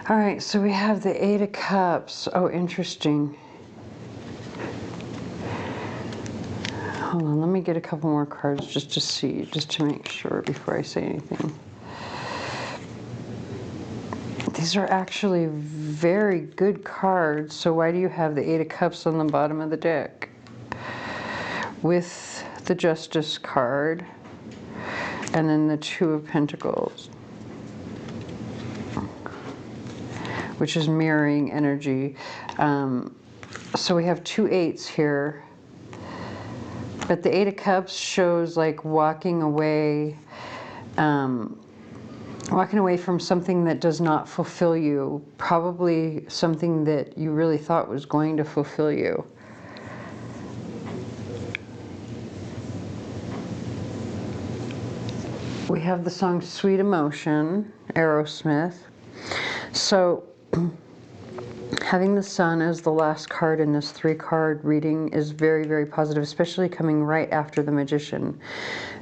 All right, so we have the Eight of Cups. Oh, interesting. Hold on, let me get a couple more cards just to see, just to make sure before I say anything. These are actually very good cards, so why do you have the Eight of Cups on the bottom of the deck? With the Justice card, and then the Two of Pentacles, which is mirroring energy. So we have two eights here. But the Eight of Cups shows like walking away from something that does not fulfill you. Probably something that you really thought was going to fulfill you. We have the song Sweet Emotion, Aerosmith. So having the Sun as the last card in this 3-card reading is very, very positive, especially coming right after the Magician.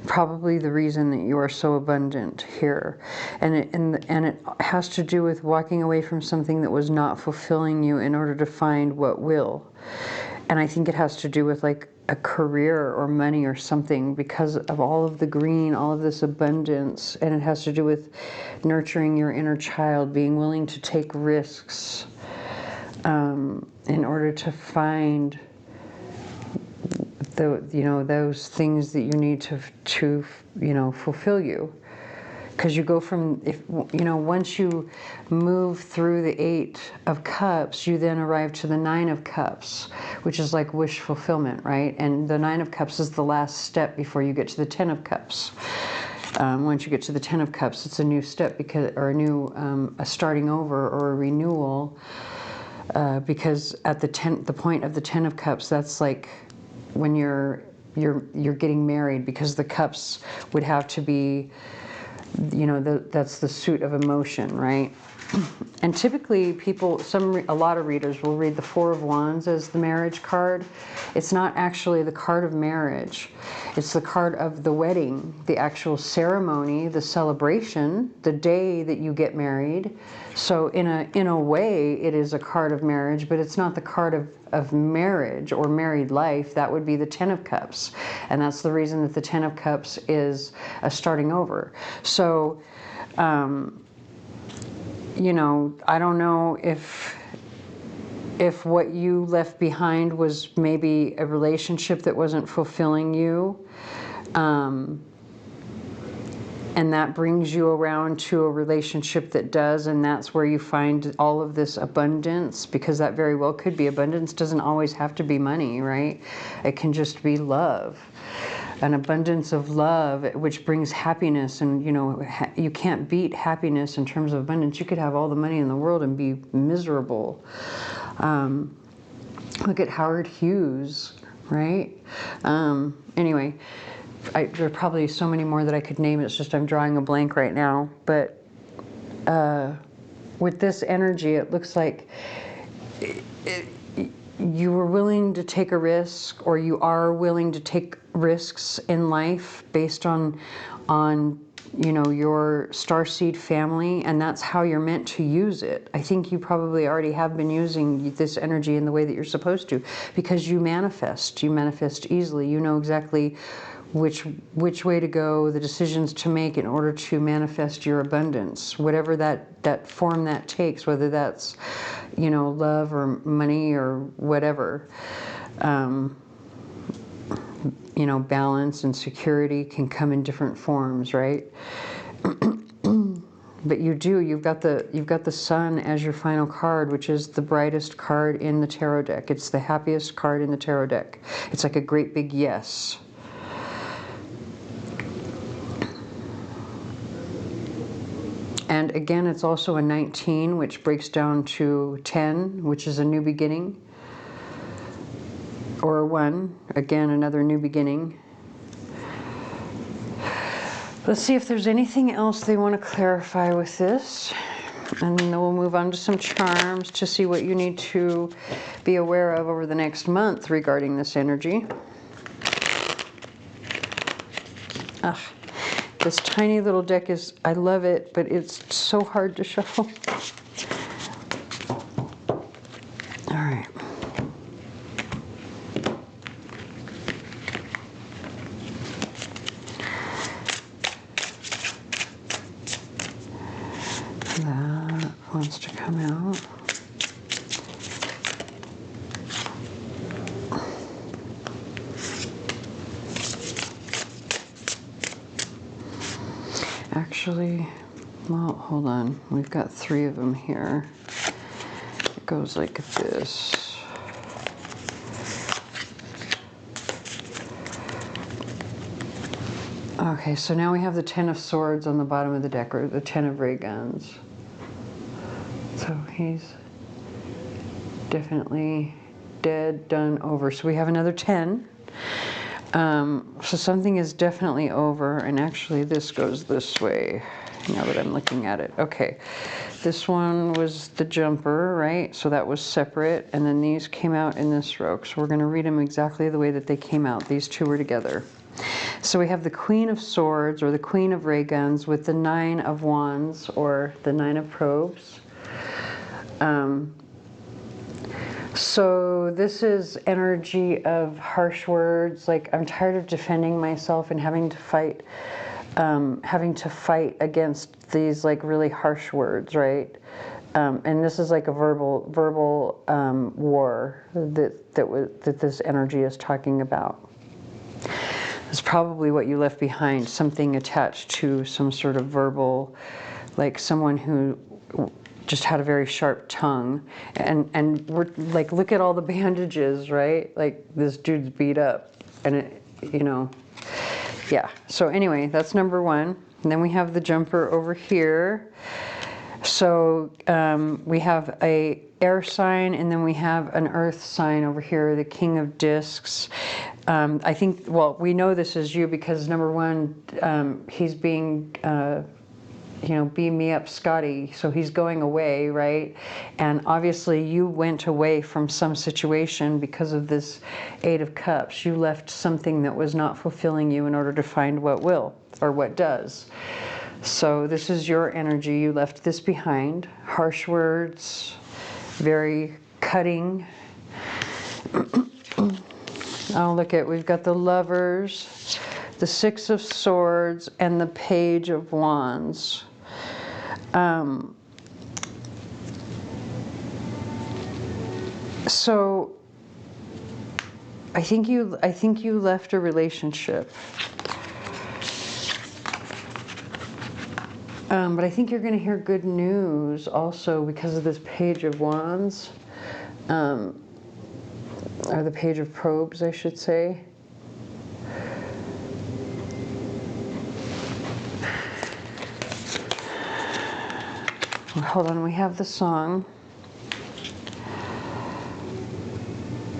Probably the reason that you are so abundant here. And it has to do with walking away from something that was not fulfilling you in order to find what will. And I think it has to do with like a career or money or something, because of all of the green, all of this abundance. And it has to do with nurturing your inner child, being willing to take risks in order to find those things that you need to fulfill you. Because you go from, once you move through the Eight of Cups, you then arrive to the Nine of Cups, which is like wish fulfillment, right? And the Nine of Cups is the last step before you get to the Ten of Cups. Once you get to the Ten of Cups, it's a new step, a starting over or a renewal. Because at the point of the Ten of Cups, that's like when you're getting married, because the cups would have to be, that's the suit of emotion, right? And typically a lot of readers will read the Four of Wands as the marriage card. It's not actually the card of marriage. It's the card of the wedding, the actual ceremony, the celebration, the day that you get married. So in a way, it is a card of marriage, but it's not the card of marriage or married life. That would be the Ten of Cups. And that's the reason that the Ten of Cups is a starting over. So, I don't know if what you left behind was maybe a relationship that wasn't fulfilling you, and that brings you around to a relationship that does, and that's where you find all of this abundance, because that very well could be abundance. Doesn't always have to be money, right? It can just be love. An abundance of love, which brings happiness. And you can't beat happiness in terms of abundance. You could have all the money in the world and be miserable. Look at Howard Hughes, right? Anyway, there are probably so many more that I could name. It's just I'm drawing a blank right now. But with this energy, it looks like you were willing to take a risk, or you are willing to take risks in life based on your starseed family, and that's how you're meant to use it. I think you probably already have been using this energy in the way that you're supposed to, because you manifest easily. You know exactly which way to go, the decisions to make in order to manifest your abundance, whatever that form that takes, whether that's love or money or whatever. Balance and security can come in different forms, right? But you've got the Sun as your final card, which is the brightest card in the tarot deck. It's the happiest card in the tarot deck. It's like a great big yes. And again, it's also a 19, which breaks down to 10, which is a new beginning. Or a 1, again, another new beginning. Let's see if there's anything else they want to clarify with this. And then we'll move on to some charms to see what you need to be aware of over the next month regarding this energy. Ugh. This tiny little deck I love it, but it's so hard to shuffle. come out. Actually, well, hold on. We've got 3 of them here. It goes like this. Okay, so now we have the 10 of Swords on the bottom of the deck, or the 10 of ray guns. So he's definitely dead, done, over. So we have another 10. So something is definitely over, and actually this goes this way, now that I'm looking at it. Okay, this one was the jumper, right? So that was separate, and then these came out in this row. So we're going to read them exactly the way that they came out. These 2 were together. So we have the Queen of Swords, or the Queen of Ray Guns, with the 9 of Wands, or the 9 of Probes. So this is energy of harsh words, like I'm tired of defending myself and having to fight against these like really harsh words, right? And this is like a verbal war that this energy is talking about. It's probably what you left behind, something attached to some sort of verbal, like someone who just had a very sharp tongue, and we're like, look at all the bandages, right? Like this dude's beat up, and it, you know, yeah. So anyway, that's number 1. And then we have the jumper over here. So we have a air sign, and then we have an earth sign over here, the King of Discs. I think, well, we know this is you because number 1, he's being you know, beam me up, Scotty. So he's going away, right? And obviously you went away from some situation because of this 8 of Cups. You left something that was not fulfilling you in order to find what will, or what does. So this is your energy. You left this behind. Harsh words, very cutting. Oh, look at, we've got the Lovers, the 6 of Swords, and the Page of Wands. So I think you left a relationship. But I think you're going to hear good news also because of this Page of Wands, or the Page of Probes, I should say. Hold on, we have the song.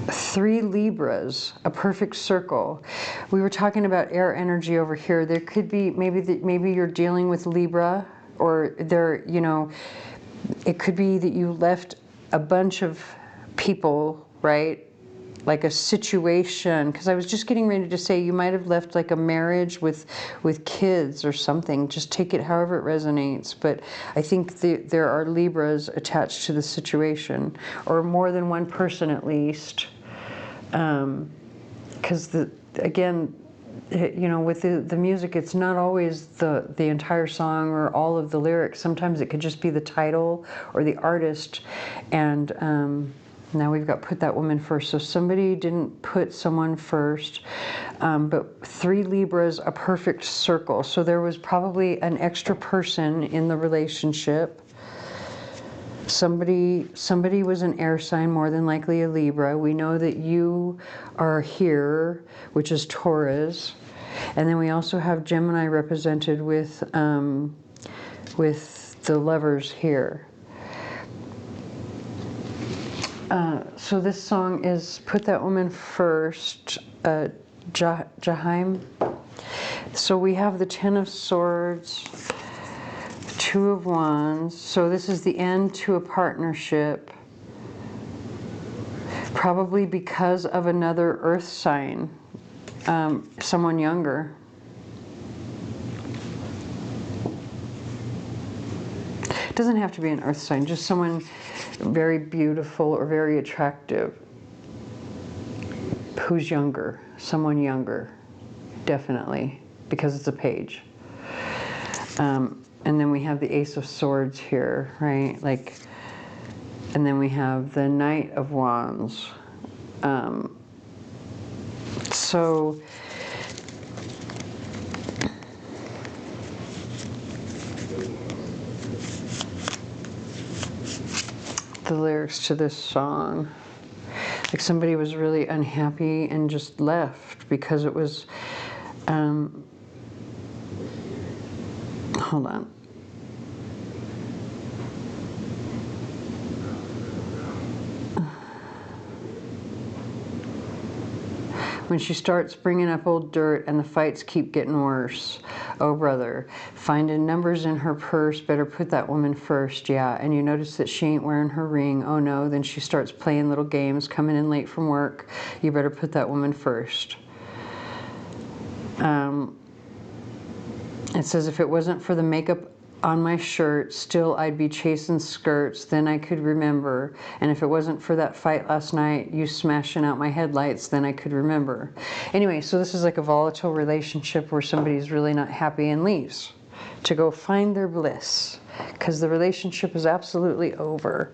3 Libras, a perfect circle. We were talking about air energy over here. There could be, maybe you're dealing with Libra, or there, you know, it could be that you left a bunch of people, right? Like a situation, because I was just getting ready to say you might have left like a marriage with kids or something. Just take it however it resonates. But I think there are Libras attached to the situation, or more than one person at least. Because again, you know, with the music, it's not always the entire song or all of the lyrics. Sometimes it could just be the title or the artist. And now we've got put that woman first. So somebody didn't put someone first. But 3 Libras, a perfect circle. So there was probably an extra person in the relationship. Somebody was an air sign, more than likely a Libra. We know that you are here, which is Taurus. And then we also have Gemini represented with the Lovers here. So this song is Put That Woman First, Jaheim. So we have the 10 of Swords, 2 of Wands. So this is the end to a partnership, probably because of another earth sign, someone younger. It doesn't have to be an earth sign, just someone very beautiful or very attractive who's younger, someone younger, definitely, because it's a page. And then we have the Ace of Swords here, right? Like, And then we have the Knight of Wands. So the lyrics to this song, like somebody was really unhappy and just left because it was, hold on. When she starts bringing up old dirt and the fights keep getting worse. Oh, brother, finding numbers in her purse, better put that woman first, yeah. And you notice that she ain't wearing her ring. Oh, no, then she starts playing little games, coming in late from work. You better put that woman first. It says, if it wasn't for the makeup on my shirt, still I'd be chasing skirts, then I could remember. And if it wasn't for that fight last night, you smashing out my headlights, then I could remember. Anyway, so this is like a volatile relationship where somebody's really not happy and leaves to go find their bliss because the relationship is absolutely over.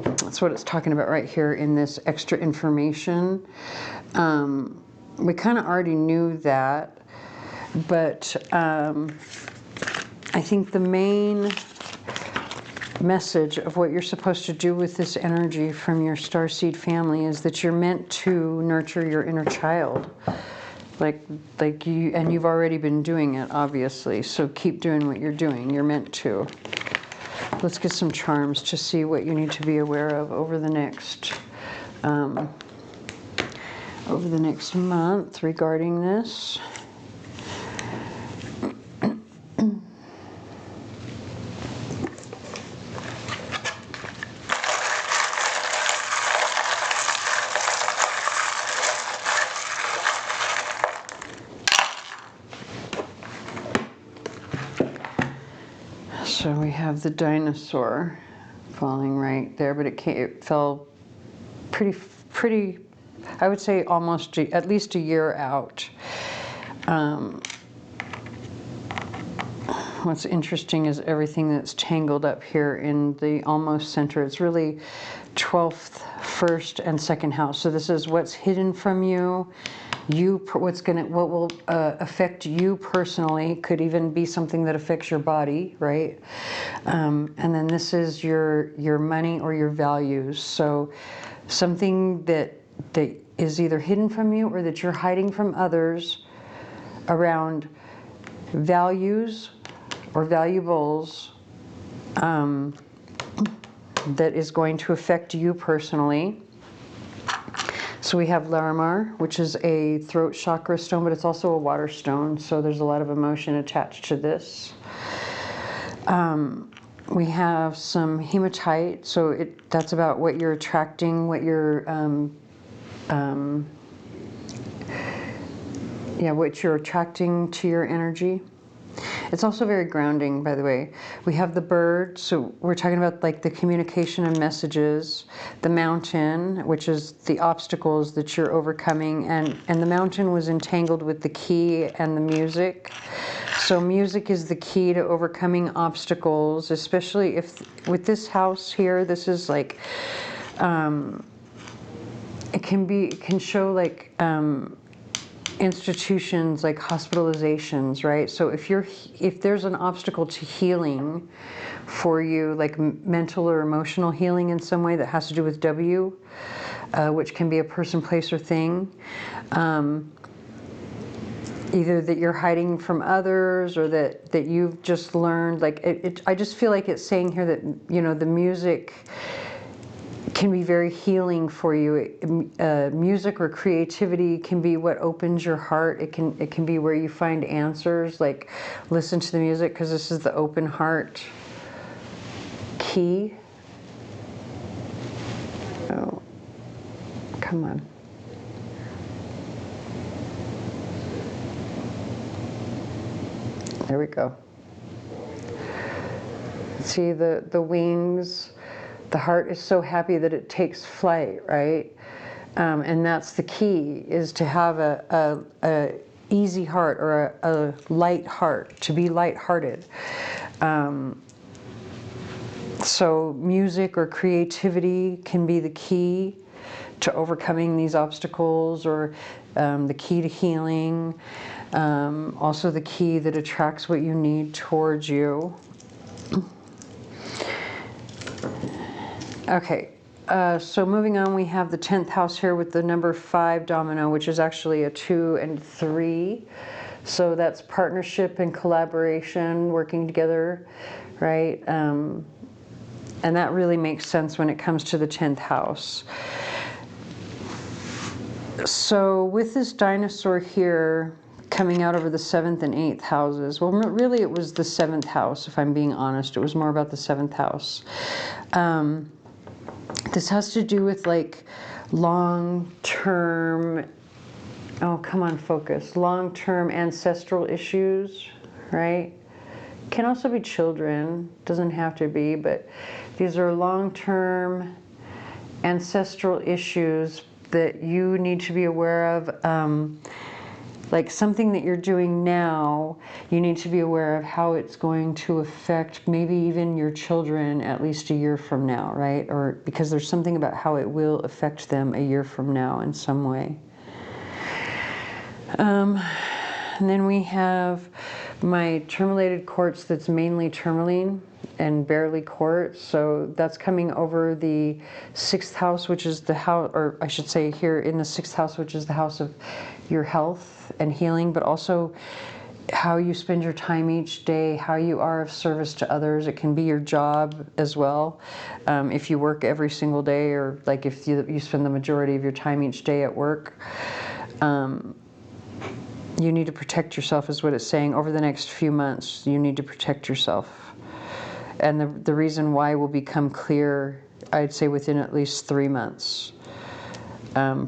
That's what it's talking about right here in this extra information. We kind of already knew that, but I think the main message of what you're supposed to do with this energy from your Starseed family is that you're meant to nurture your inner child. Like you, and you've already been doing it, obviously, so keep doing what you're doing. You're meant to. Let's get some charms to see what you need to be aware of over the next month regarding this. So we have the dinosaur falling right there, but it fell pretty, I would say almost at least a year out. What's interesting is everything that's tangled up here in the almost center. It's really 12th, 1st, and 2nd house. So this is what's hidden from you. What will affect you personally, could even be something that affects your body, right? And then this is your money or your values. So something that is either hidden from you or that you're hiding from others around values or valuables that is going to affect you personally. So we have Lenormand, which is a throat chakra stone, but it's also a water stone, so there's a lot of emotion attached to this. We attract some hematite, so that's about what you're attracting, what you're attracting to your energy. It's also very grounding, by the way. We have the bird, so we're talking about like the communication and messages. The mountain, which is the obstacles that you're overcoming, and the mountain was entangled with the key and the music. So music is the key to overcoming obstacles, especially if with this house here, this is like, it can show like, institutions like hospitalizations, right? So if there's an obstacle to healing for you, like mental or emotional healing in some way that has to do with W, which can be a person, place, or thing, either that you're hiding from others or that you've just learned, like I just feel like it's saying here that, you know, the music can be very healing for you. Music or creativity can be what opens your heart. It can be where you find answers. Like, listen to the music, because this is the open heart key. Oh, come on. There we go. See the wings. The heart is so happy that it takes flight, right? And that's the key, is to have easy heart or a light heart, to be lighthearted. So music or creativity can be the key to overcoming these obstacles, or the key to healing. Also the key that attracts what you need towards you. Okay, so moving on, we have the 10th house here with the number 5 domino, which is actually a 2 and 3. So that's partnership and collaboration, working together, right? And that really makes sense when it comes to the 10th house. So with this dinosaur here coming out over the 7th and 8th houses, well, really it was the 7th house, if I'm being honest. It was more about the 7th house. This has to do with like long-term, oh, come on, focus, long-term ancestral issues, right? Can also be children, doesn't have to be, but these are long-term ancestral issues that you need to be aware of. Like something that you're doing now, you need to be aware of how it's going to affect maybe even your children at least a year from now, right? Or because there's something about how it will affect them a year from now in some way. And then we have my tourmalated quartz that's mainly tourmaline and barely quartz. So that's coming over the 6th house, which is the house, or I should say here in the 6th house, which is the house of your health and healing, but also how you spend your time each day, how you are of service to others. It can be your job as well. If you work every single day, or like if you spend the majority of your time each day at work, you need to protect yourself is what it's saying. Over the next few months, you need to protect yourself. And the reason why will become clear, I'd say, within at least 3 months.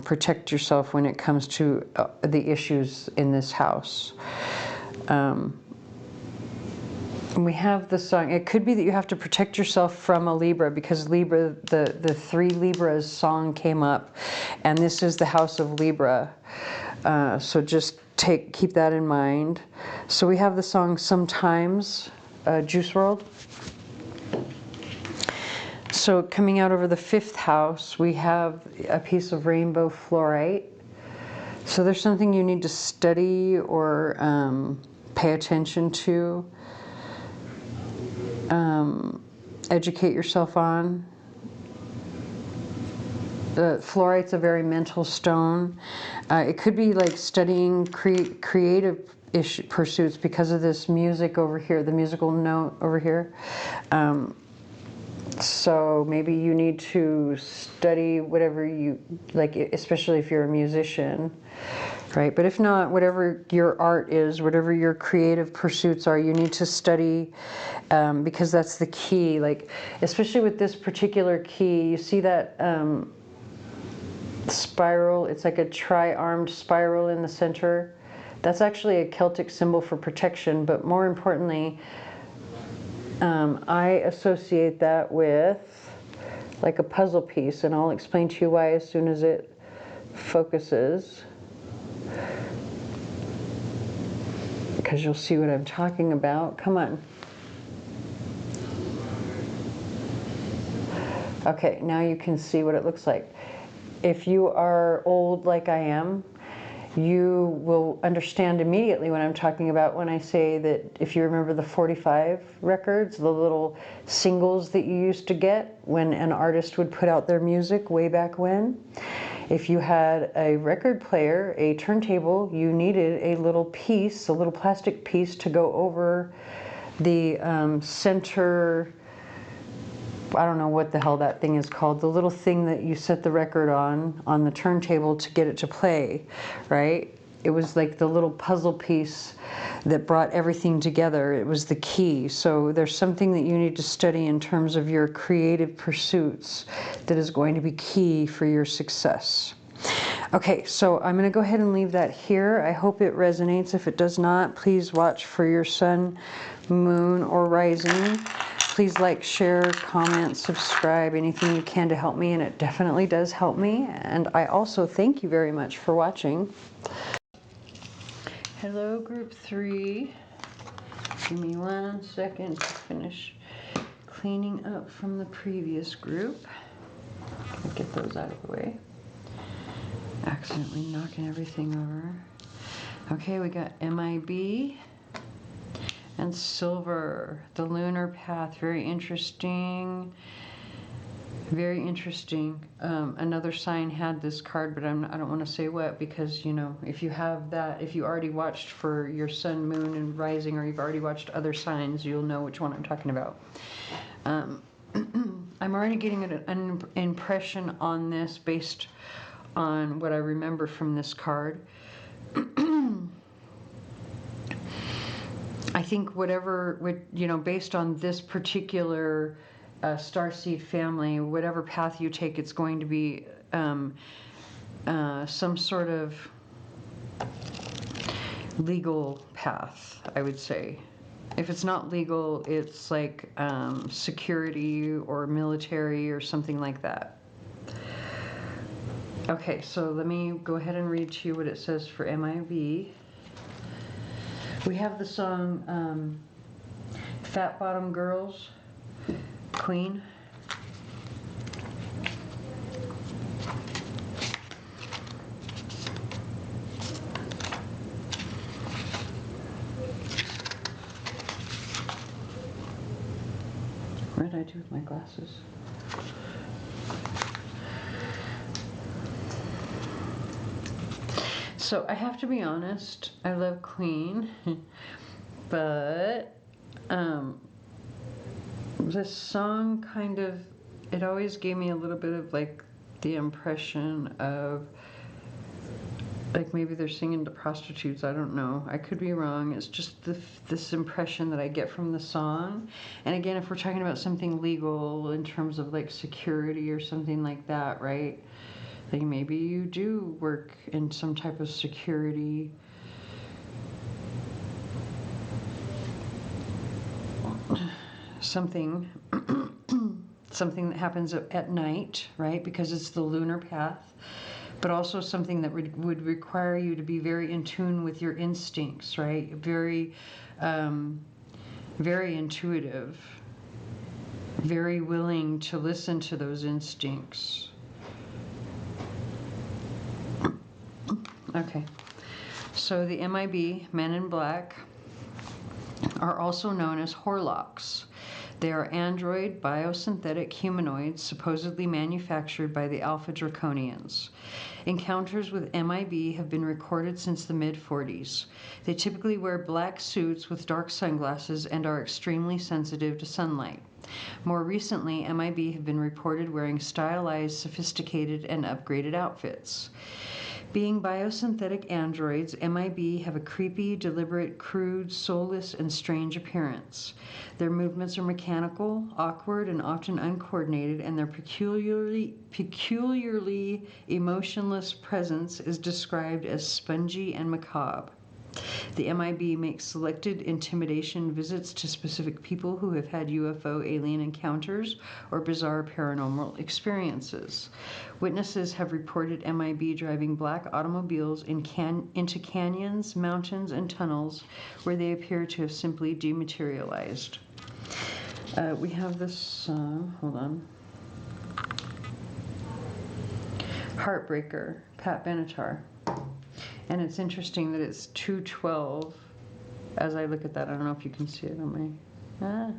Protect yourself when it comes to the issues in this house. We have the song. It could be that you have to protect yourself from a Libra, because Libra, the 3 Libras song came up, and this is the house of Libra. So just keep that in mind. So we have the song Sometimes, Juice WRLD. So coming out over the 5th house, we have a piece of rainbow fluorite. So there's something you need to study or pay attention to, educate yourself on. Fluorite's a very mental stone. It could be like studying creative pursuits because of this music over here, the musical note over here. So maybe you need to study whatever you like, especially if you're a musician, right? But if not, whatever your art is, whatever your creative pursuits are, you need to study, because that's the key. Like, especially with this particular key, you see that spiral? It's like a tri-armed spiral in the center. That's actually a Celtic symbol for protection, but more importantly, I associate that with like a puzzle piece, and I'll explain to you why as soon as it focuses, because you'll see what I'm talking about. Come on. Okay, now you can see what it looks like. If you are old like I am, you will understand immediately what I'm talking about when I say that if you remember the 45 records, the little singles that you used to get when an artist would put out their music way back when. If you had a record player, a turntable, you needed a little piece, a little plastic piece to go over the center, I don't know what the hell that thing is called, the little thing that you set the record on the turntable to get it to play, right? It was like the little puzzle piece that brought everything together. It was the key. So there's something that you need to study in terms of your creative pursuits that is going to be key for your success. Okay, so I'm going to go ahead and leave that here. I hope it resonates. If it does not, please watch for your sun, moon, or rising. Please like, share, comment, subscribe, anything you can to help me, and it definitely does help me. And I also thank you very much for watching. Hello, group 3. Give me 1 second to finish cleaning up from the previous group. Get those out of the way. Accidentally knocking everything over. Okay, we got MIB and Silver, the lunar path. Very interesting. Very interesting. Another sign had this card, but I don't want to say what, because, you know, if you have that, if you already watched for your sun, moon, and rising, or you've already watched other signs, you'll know which one I'm talking about. I'm already getting an impression on this based on what I remember from this card. I think whatever, you know, based on this particular Starseed family, whatever path you take, it's going to be some sort of legal path, I would say. If it's not legal, it's like security or military or something like that. Okay, so let me go ahead and read to you what it says for MIB. We have the song Fat Bottom Girls, Queen. What did I do with my glasses? So I have to be honest, I love Queen, but this song kind of, it always gave me a little bit of like the impression of like maybe they're singing to prostitutes. I don't know. I could be wrong. It's just this impression that I get from the song. And again, if we're talking about something legal in terms of like security or something like that, right? Like maybe you do work in some type of security. Something that happens at night, right? Because it's the lunar path, but also something that would require you to be very in tune with your instincts, right? Very, very intuitive, very willing to listen to those instincts. Okay, so the MIB, Men in Black, are also known as Horlocks. They are android biosynthetic humanoids supposedly manufactured by the Alpha Draconians. Encounters with MIB have been recorded since the mid-40s. They typically wear black suits with dark sunglasses and are extremely sensitive to sunlight. More recently, MIB have been reported wearing stylized, sophisticated, and upgraded outfits. Being biosynthetic androids, MIB have a creepy, deliberate, crude, soulless, and strange appearance. Their movements are mechanical, awkward, and often uncoordinated, and their peculiarly emotionless presence is described as spongy and macabre. The MIB makes selected intimidation visits to specific people who have had UFO alien encounters or bizarre paranormal experiences. Witnesses have reported MIB driving black automobiles into canyons, mountains, and tunnels where they appear to have simply dematerialized. We have this, hold on. Heartbreaker, Pat Benatar. And it's interesting that it's 212. As I look at that, I don't know if you can see it on my...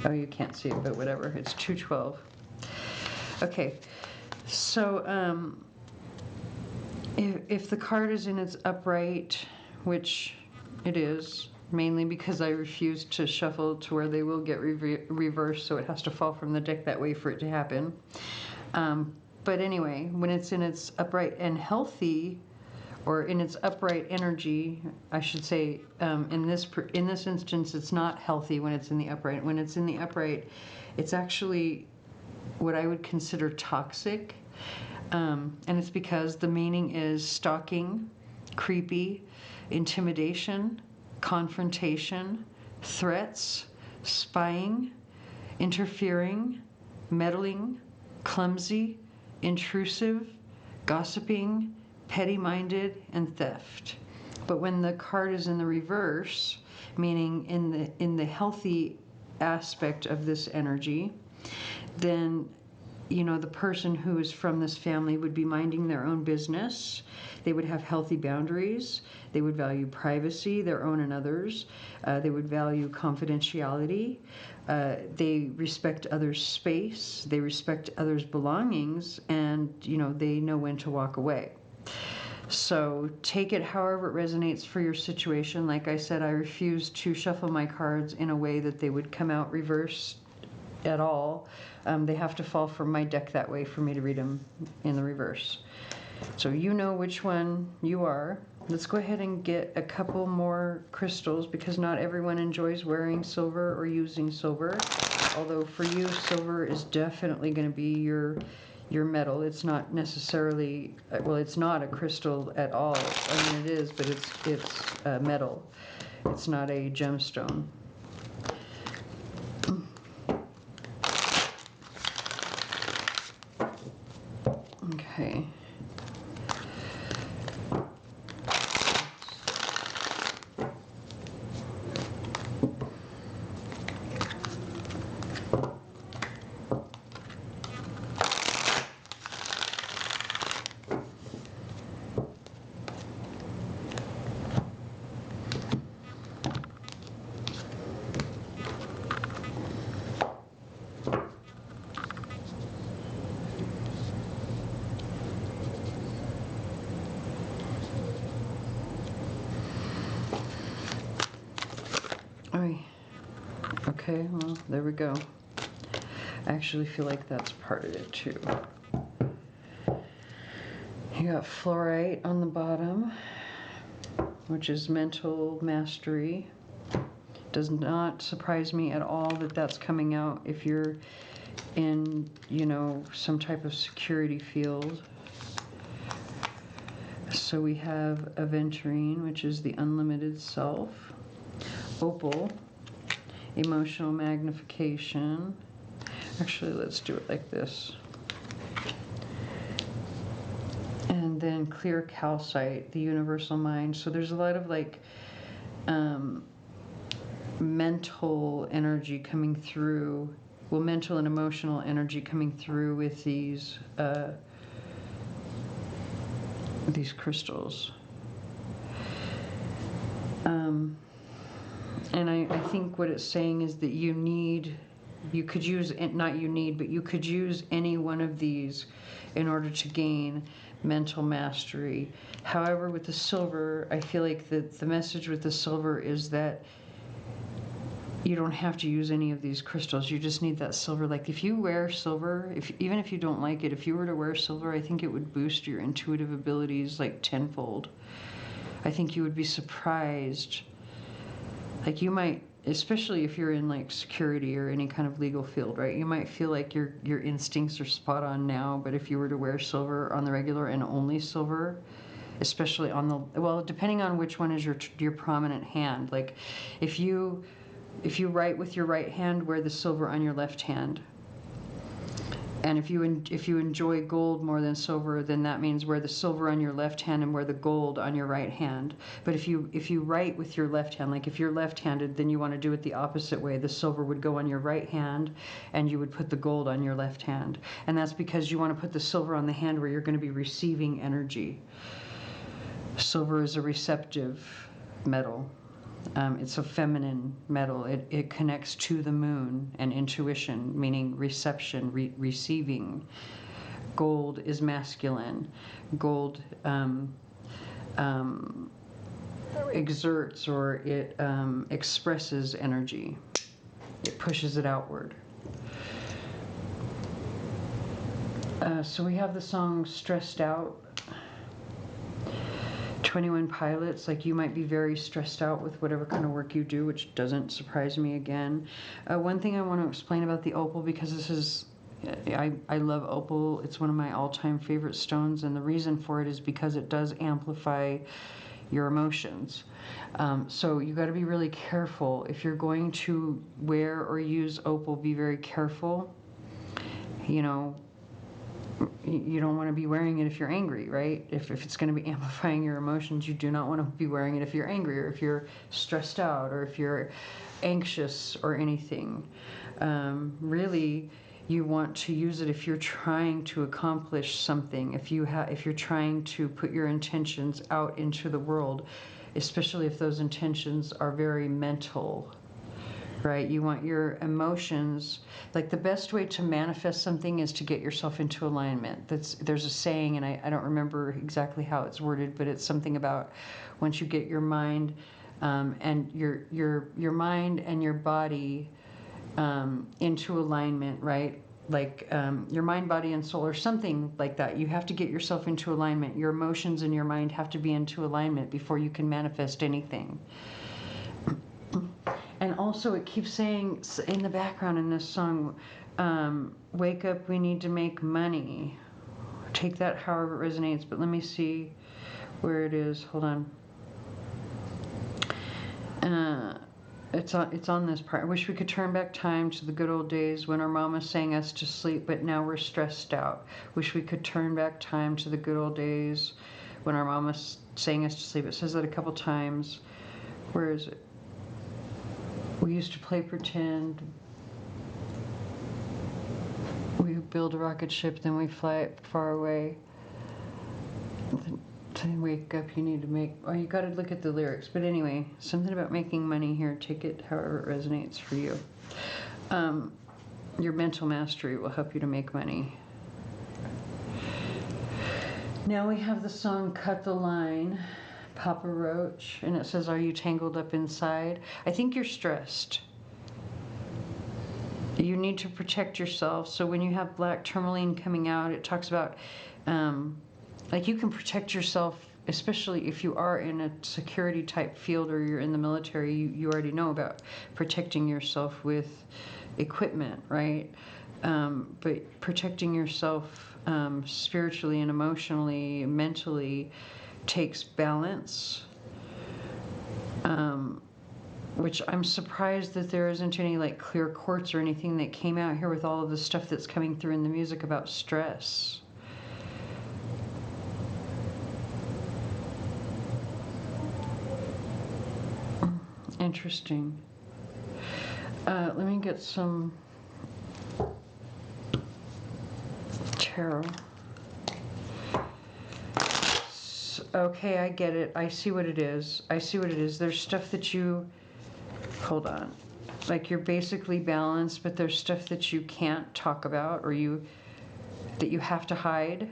Oh, you can't see it, but whatever. It's 212. Okay, so if the card is in its upright, which it is, mainly because I refuse to shuffle to where they will get reversed, so it has to fall from the deck that way for it to happen. But anyway, when it's in its upright and healthy, or in its upright energy, I should say, in this instance, it's not healthy when it's in the upright. When it's in the upright, it's actually what I would consider toxic, and it's because the meaning is stalking, creepy, intimidation, confrontation, threats, spying, interfering, meddling, clumsy, intrusive, gossiping, petty-minded, and theft. But when the card is in the reverse, meaning in the healthy aspect of this energy, then the person who is from this family would be minding their own business. They would have healthy boundaries. They would value privacy, their own and others. They would value confidentiality. They respect others' space. They respect others' belongings, and they know when to walk away. So take it however it resonates for your situation. Like I said, I refuse to shuffle my cards in a way that they would come out reversed at all. They have to fall from my deck that way for me to read them in the reverse. So you know which one you are. Let's go ahead and get a couple more crystals, because not everyone enjoys wearing silver or using silver. Although for you, silver is definitely going to be your metal. It's not necessarily, well, it's not a crystal at all. I mean, it is, but it's metal. It's not a gemstone. Okay. Okay, well, there we go. I actually feel like that's part of it too. You got fluorite on the bottom, which is mental mastery. Does not surprise me at all that that's coming out if you're in, some type of security field. So we have aventurine, which is the unlimited self. Opal, emotional magnification. Actually, let's do it like this. And then clear calcite, the universal mind. So there's a lot of mental energy coming through. Well, mental and emotional energy coming through with these crystals. And I think what it's saying is that you could use any one of these in order to gain mental mastery. However, with the silver, I feel like the message with the silver is that you don't have to use any of these crystals. You just need that silver. Like if you wear silver, even if you don't like it, if you were to wear silver, I think it would boost your intuitive abilities like tenfold. I think you would be surprised. Like you might, especially if you're in like security or any kind of legal field, right? You might feel like your instincts are spot on now, but if you were to wear silver on the regular and only silver, especially on the, depending on which one is your prominent hand. Like if you write with your right hand, wear the silver on your left hand. And if you enjoy gold more than silver, then that means wear the silver on your left hand and wear the gold on your right hand. But if you write with your left hand, like if you're left-handed, then you want to do it the opposite way. The silver would go on your right hand and you would put the gold on your left hand. And that's because you want to put the silver on the hand where you're going to be receiving energy. Silver is a receptive metal. It's a feminine metal. It connects to the moon and intuition, meaning reception, receiving. Gold is masculine. Gold exerts, or it expresses energy. It pushes it outward. So we have the song Stressed Out. 21 Pilots, like you might be very stressed out with whatever kind of work you do, which doesn't surprise me again. One thing I want to explain about the opal, because this is, I love opal. It's one of my all-time favorite stones, and the reason for it is because it does amplify your emotions. So you got to be really careful. If you're going to wear or use opal, be very careful. you don't want to be wearing it if you're angry, right? If it's going to be amplifying your emotions, you do not want to be wearing it if you're angry or if you're stressed out or if you're anxious or anything. Really, you want to use it if you're trying to accomplish something, if you're trying to put your intentions out into the world, especially if those intentions are very mental, right? You want your emotions, like the best way to manifest something is to get yourself into alignment. There's a saying, and I don't remember exactly how it's worded, but it's something about once you get your mind and your mind and your body into alignment, right? Like your mind, body, and soul, or something like that. You have to get yourself into alignment. Your emotions and your mind have to be into alignment before you can manifest anything. And also, it keeps saying in the background in this song, wake up, we need to make money. Take that however it resonates, but let me see where it is. Hold on. It's on this part. I wish we could turn back time to the good old days when our mama sang us to sleep, but now we're stressed out. Wish we could turn back time to the good old days when our mama sang us to sleep. It says that a couple times. Where is it? We used to play pretend. We build a rocket ship, then we fly it far away. Then wake up, you need to make... Oh, you got to look at the lyrics. But anyway, something about making money here. Take it however it resonates for you. Your mental mastery will help you to make money. Now we have the song Cut the Line, Papa Roach, and it says, are you tangled up inside? I think you're stressed. You need to protect yourself. So when you have black tourmaline coming out, it talks about like you can protect yourself, especially if you are in a security type field or you're in the military. You already know about protecting yourself with equipment, right? But protecting yourself spiritually and emotionally, mentally, takes balance, which I'm surprised that there isn't any like clear quartz or anything that came out here with all of the stuff that's coming through in the music about stress. Interesting. Let me get some tarot. Okay, I get it. I see what it is. There's stuff that you... Hold on. Like you're basically balanced, but there's stuff that you can't talk about or that you have to hide.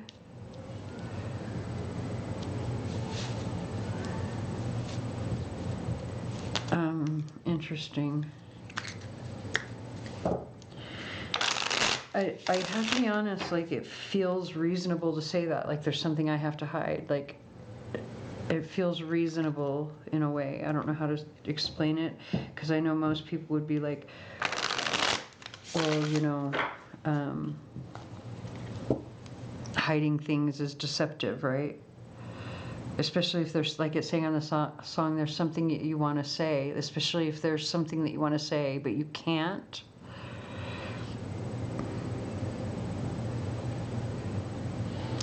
Interesting. I have to be honest, like it feels reasonable to say that, like there's something I have to hide. Like it feels reasonable in a way. I don't know how to explain it, because I know most people would be like, well, you know, hiding things is deceptive, right? Especially if there's, like it's saying on the song, there's something that you want to say, especially if there's something that you want to say, but you can't.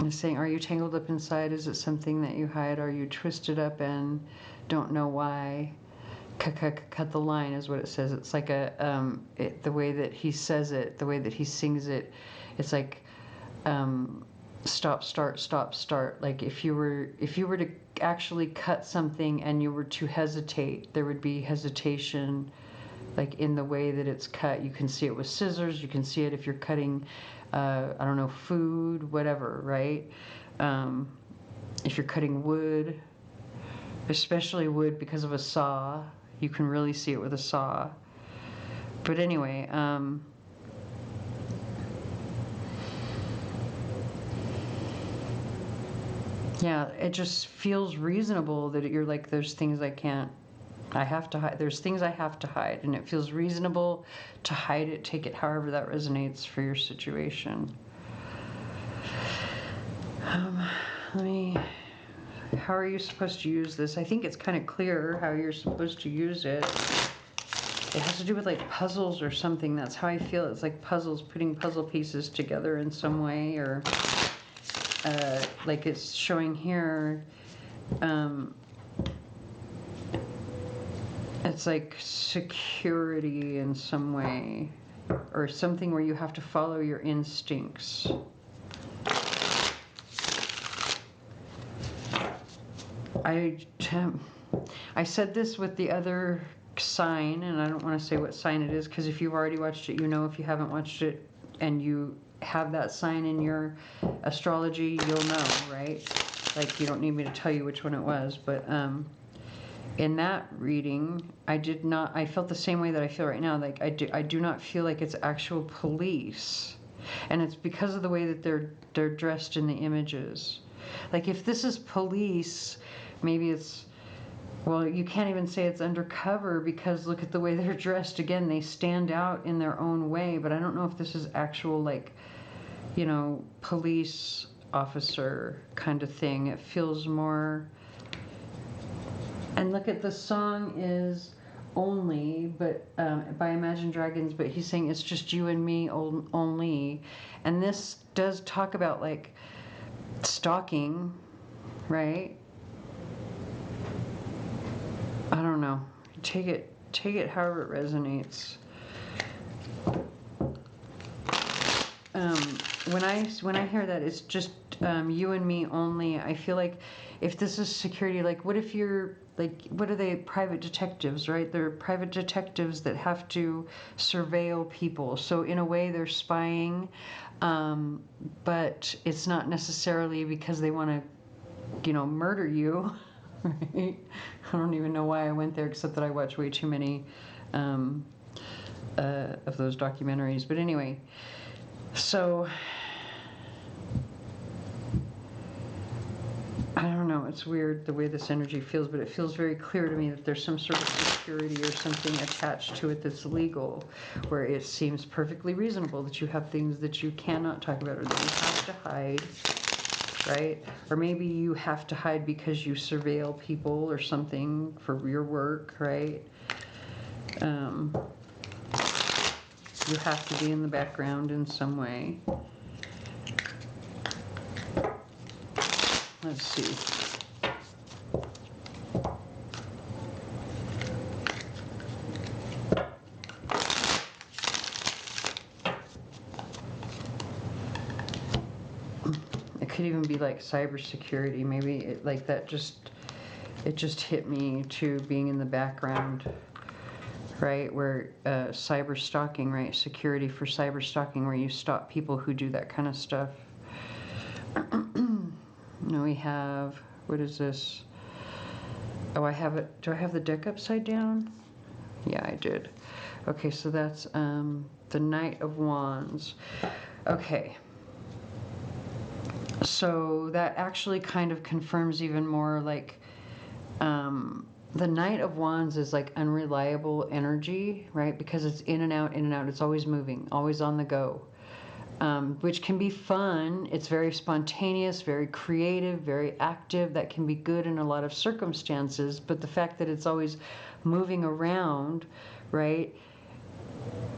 It's saying, are you tangled up inside? Is it something that you hide? Are you twisted up and don't know why? Cut the line is what it says. It's like a, the way that he says it, the way that he sings it, it's like, stop, start, stop, start. Like if you were to actually cut something and you were to hesitate, there would be hesitation, like in the way that it's cut. You can see it with scissors. You can see it if you're cutting, I don't know, food, whatever, right? If you're cutting wood, especially wood because of a saw, you can really see it with a saw. But anyway, yeah, it just feels reasonable that you're like, there's things I have to hide. There's things I have to hide, and it feels reasonable to hide it. Take it however that resonates for your situation. How are you supposed to use this? I think it's kind of clear how you're supposed to use it. it has to do with like puzzles or something. That's how I feel. It's like puzzles, putting puzzle pieces together in some way, or like it's showing here. It's like security in some way, or something where you have to follow your instincts. I said this with the other sign, and I don't want to say what sign it is, because if you've already watched it, you know. If you haven't watched it and you have that sign in your astrology, you'll know, right? Like, you don't need me to tell you which one it was, but in that reading, I felt the same way that I feel right now. Like, I do not feel like it's actual police. And it's because of the way that they're dressed in the images. Like, if this is police, maybe it's, well, you can't even say it's undercover, because look at the way they're dressed. Again, they stand out in their own way, but I don't know if this is actual, like, you know, police officer kind of thing. It feels more. And look at, the song is Only, but by Imagine Dragons, but he's saying it's just you and me only. And this does talk about like stalking, right? I don't know. Take it however it resonates. When I hear that it's just you and me only, I feel like if this is security, like what if you're like, what are they? Private detectives, right? They're private detectives that have to surveil people. So in a way, they're spying, but it's not necessarily because they want to, you know, murder you. Right? I don't even know why I went there, except that I watch way too many of those documentaries. But anyway, so I don't know, it's weird the way this energy feels, but it feels very clear to me that there's some sort of security or something attached to it that's legal, where it seems perfectly reasonable that you have things that you cannot talk about or that you have to hide, right? Or maybe you have to hide because you surveil people or something for your work, right? You have to be in the background in some way. Let's see. It could even be like cybersecurity. Maybe it like that it just hit me to being in the background, right? Where cyber stalking, right? Security for cyber stalking, where you stop people who do that kind of stuff. Now we have, what is this? Oh, I have it. Do I have the deck upside down? Yeah, I did. Okay, so that's the Knight of Wands. Okay. So that actually kind of confirms even more, like, the Knight of Wands is like unreliable energy, right? Because it's in and out, in and out. It's always moving, always on the go. Which can be fun. It's very spontaneous, very creative, very active. That can be good in a lot of circumstances. But the fact that it's always moving around, right?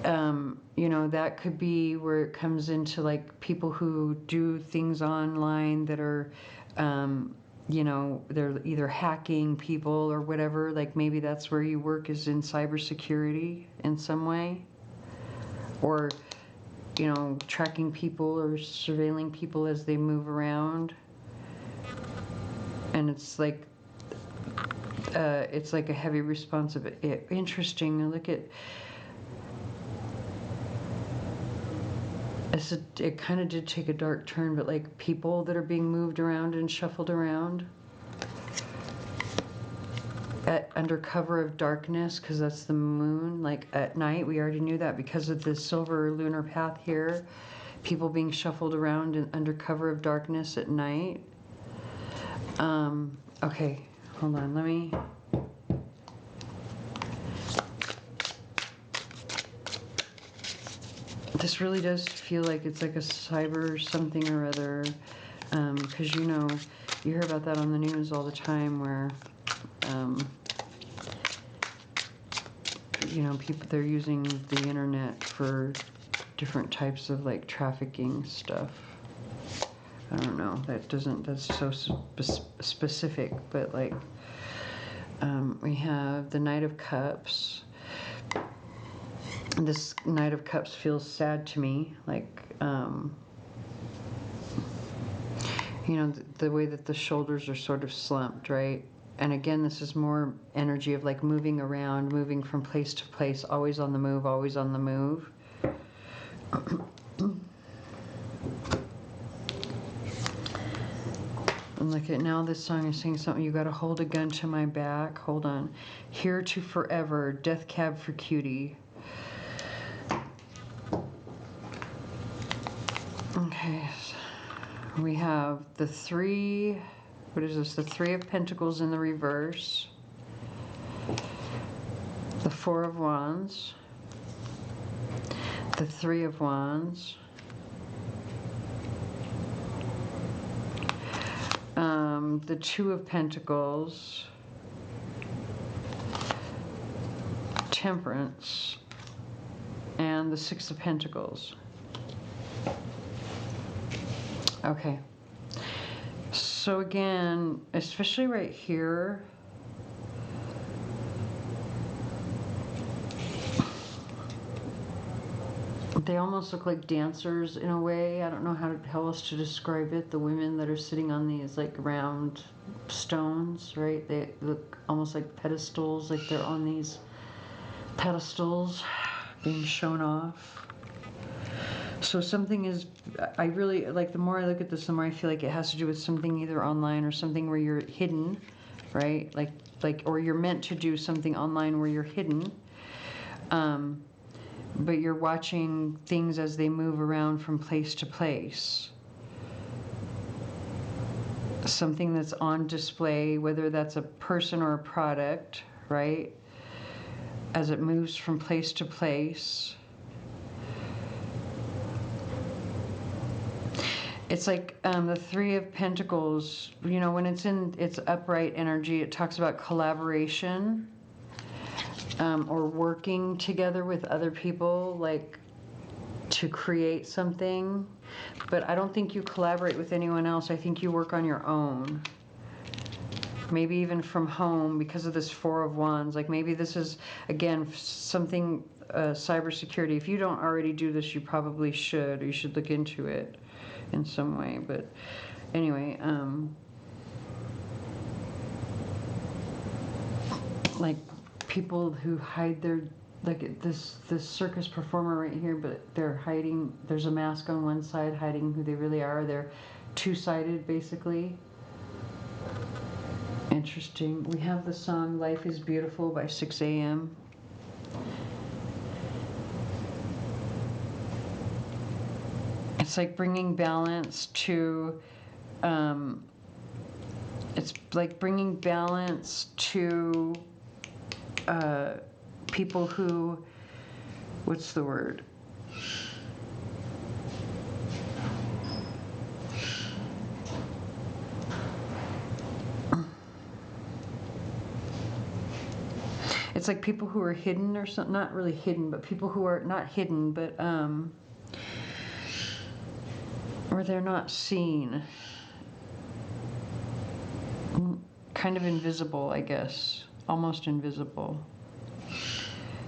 You know, that could be where it comes into like people who do things online that are, you know, they're either hacking people or whatever. Like maybe that's where you work, is in cybersecurity in some way. Or, you know, tracking people or surveilling people as they move around. And it's like a heavy responsibility. Interesting. Look at it kind of did take a dark turn, but like people that are being moved around and shuffled around under cover of darkness, because that's the moon. Like at night, we already knew that because of the silver lunar path here. People being shuffled around under cover of darkness at night. Okay, hold on. Let me. This really does feel like it's like a cyber something or other, because you know, you hear about that on the news all the time, where you know, people, they're using the internet for different types of like trafficking stuff. I don't know, that's so specific, but like, we have the Knight of Cups. This Knight of Cups feels sad to me, like, you know, the way that the shoulders are sort of slumped, right? And again, this is more energy of like moving around, moving from place to place, always on the move, always on the move. And look at, now this song is saying something, you gotta hold a gun to my back, hold on. Here to forever, death cab for cutie. Okay, so we have the three, what is this? The Three of Pentacles in the reverse. The Four of Wands. The Three of Wands. The Two of Pentacles. Temperance. And the Six of Pentacles. Okay. So again, especially right here, they almost look like dancers in a way. I don't know how else to describe it. The women that are sitting on these like round stones, right? They look almost like pedestals, like they're on these pedestals being shown off. So something is, I really, like, the more I look at this, the more I feel like it has to do with something either online or something where you're hidden, right? Like, or you're meant to do something online where you're hidden. But you're watching things as they move around from place to place. Something that's on display, whether that's a person or a product, right? As it moves from place to place. It's like the Three of Pentacles, you know, when it's in its upright energy, it talks about collaboration. Or working together with other people, like to create something. But I don't think you collaborate with anyone else. I think you work on your own. Maybe even from home because of this Four of Wands. Like maybe this is, again, something, cybersecurity. If you don't already do this, you probably should. Or you should look into it in some way. But anyway, like, people who hide their, like this circus performer right here, but they're hiding, there's a mask on one side hiding who they really are. They're two-sided basically. Interesting. We have the song Life is Beautiful by 6 a.m. It's like bringing balance to, it's like bringing balance to people who, what's the word? It's like people who are hidden or something, not really hidden, but people who are not hidden, but, or they're not seen. Kind of invisible, I guess. Almost invisible.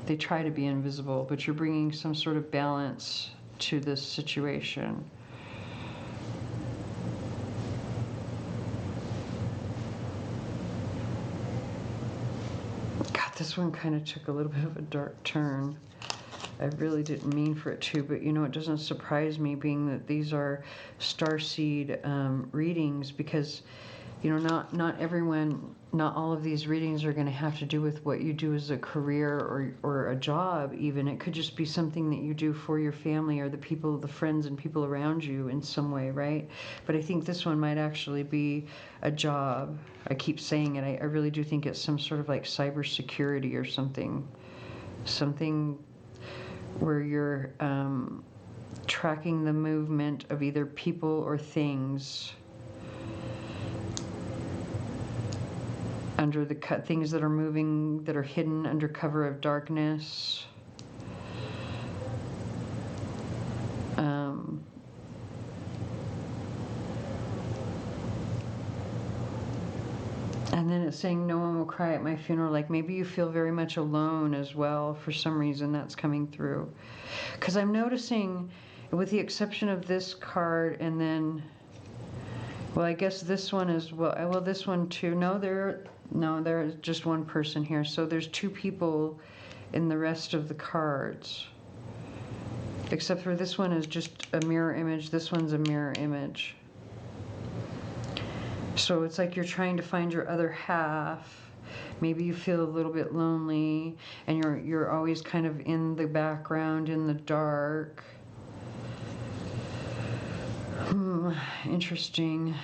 They try to be invisible, but you're bringing some sort of balance to this situation. God, this one kind of took a little bit of a dark turn. I really didn't mean for it to, but you know, it doesn't surprise me being that these are Starseed readings, because you know, not everyone, not all of these readings are going to have to do with what you do as a career or a job even. It could just be something that you do for your family or the people, the friends and people around you in some way, right? But I think this one might actually be a job. I keep saying it. I really do think it's some sort of like cybersecurity or something. Something where you're tracking the movement of either people or things. under the things that are moving, that are hidden under cover of darkness. And then it's saying no one will cry at my funeral. Like maybe you feel very much alone as well. For some reason that's coming through. Because I'm noticing, with the exception of this card and then, well, I guess this one as well. Well, this one too. No, there's just one person here. So there's two people in the rest of the cards. Except for this one is just a mirror image. This one's a mirror image. So it's like you're trying to find your other half. Maybe you feel a little bit lonely and you're always kind of in the background, in the dark. Interesting.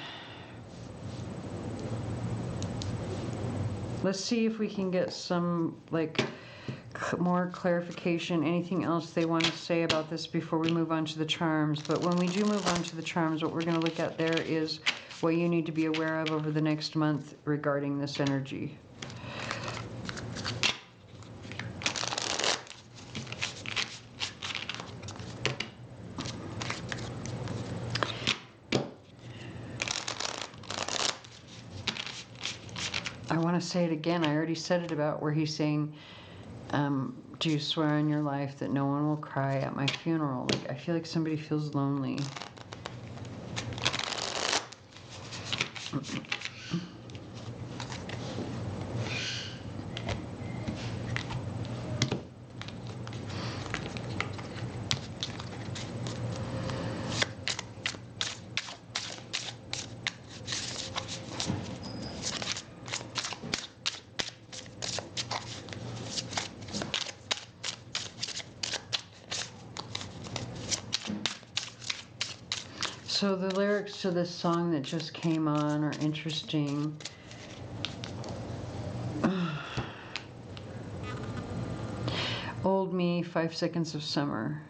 Let's see if we can get some like more clarification, anything else they want to say about this before we move on to the charms. But when we do move on to the charms, what we're going to look at there is what you need to be aware of over the next month regarding this energy. I want to say it again. I already said it about where he's saying, do you swear on your life that no one will cry at my funeral? Like, I feel like somebody feels lonely. So the lyrics to this song that just came on are interesting. Old me, 5 seconds of summer.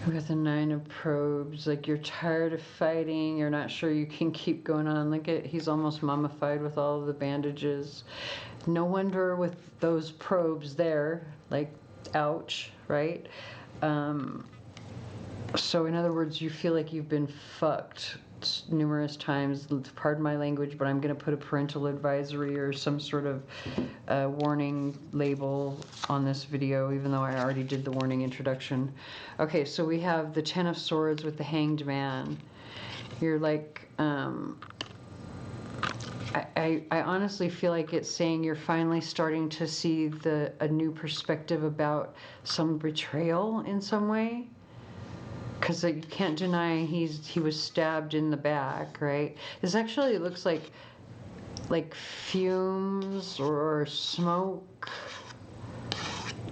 With the 9 of probes, like you're tired of fighting, you're not sure you can keep going on. Look at, he's almost mummified with all of the bandages. No wonder with those probes there, like, ouch, right? So in other words, you feel like you've been fucked numerous times. Pardon my language, but I'm going to put a parental advisory or some sort of warning label on this video, even though I already did the warning introduction. Okay, so we have the 10 of Swords with the Hanged Man. You're like, I honestly feel like it's saying you're finally starting to see a new perspective about some betrayal in some way. Because you can't deny he was stabbed in the back, right? This actually looks like fumes or smoke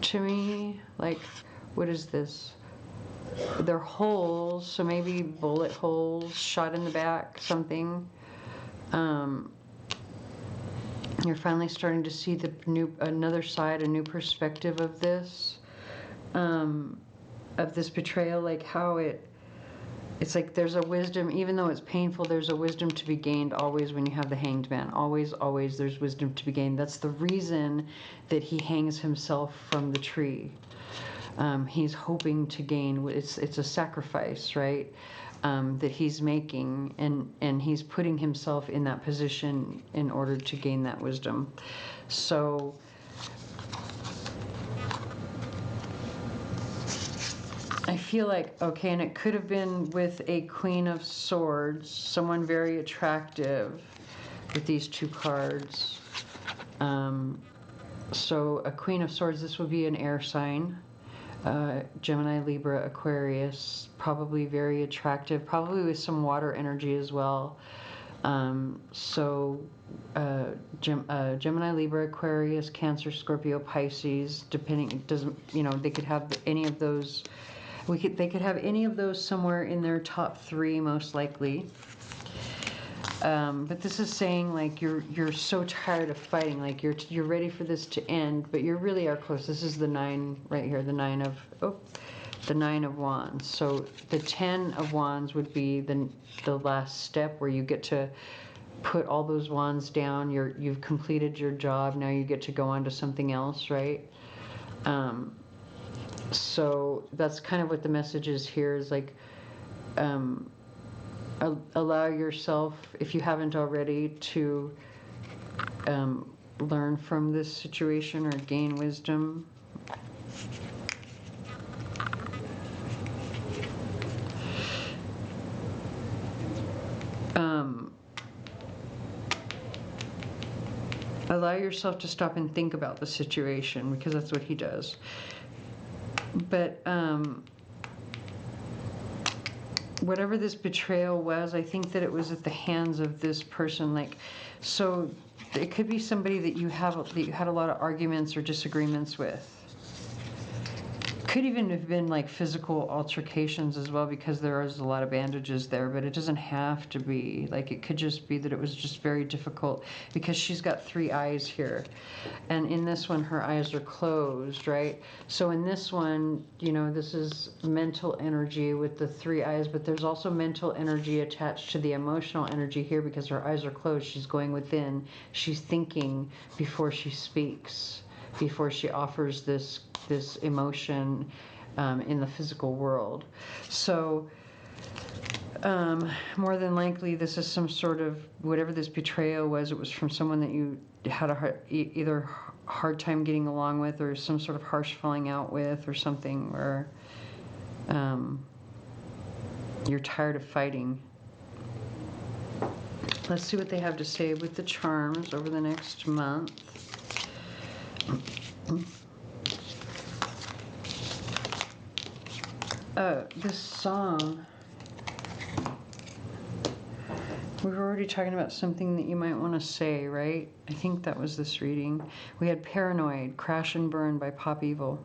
to me. Like, what is this? They're holes, so maybe bullet holes, shot in the back, something. You're finally starting to see another side, a new perspective of this. Of this betrayal, like how it's like there's a wisdom, even though it's painful, there's a wisdom to be gained always when you have the Hanged Man. Always, always there's wisdom to be gained. That's the reason that he hangs himself from the tree. He's hoping to gain, it's a sacrifice, right? That he's making, and he's putting himself in that position in order to gain that wisdom. So I feel like, okay, and it could have been with a Queen of Swords, someone very attractive with these two cards. So a Queen of Swords, this would be an air sign. Gemini, Libra, Aquarius, probably very attractive, probably with some water energy as well. Gemini, Libra, Aquarius, Cancer, Scorpio, Pisces, depending, it doesn't, they could have any of those. They could have any of those somewhere in their top 3, most likely. But this is saying like you're so tired of fighting, like you're ready for this to end, but you really are close. This is the 9 right here, the 9 of Wands. So the 10 of Wands would be the last step, where you get to put all those wands down. You've completed your job. Now you get to go on to something else, right? So that's kind of what the message is here, is like, allow yourself, if you haven't already, to learn from this situation or gain wisdom. Allow yourself to stop and think about the situation, because that's what he does. But whatever this betrayal was, I think that it was at the hands of this person. Like, so it could be somebody that you had a lot of arguments or disagreements with. Could even have been like physical altercations as well, because there is a lot of bandages there, but it doesn't have to be. Like, it could just be that it was just very difficult, because she's got 3 eyes here. And in this one, her eyes are closed, right? So in this one, this is mental energy with the 3 eyes, but there's also mental energy attached to the emotional energy here, because her eyes are closed. She's going within. She's thinking before she speaks, before she offers this emotion in the physical world. So more than likely, this is some sort of, whatever this betrayal was, it was from someone that you had either hard time getting along with, or some sort of harsh falling out with, or something where you're tired of fighting. Let's see what they have to say with the charms over the next month. This song, we were already talking about something that you might want to say, right? I think that was this reading. We had Paranoid, Crash and Burn by Pop Evil.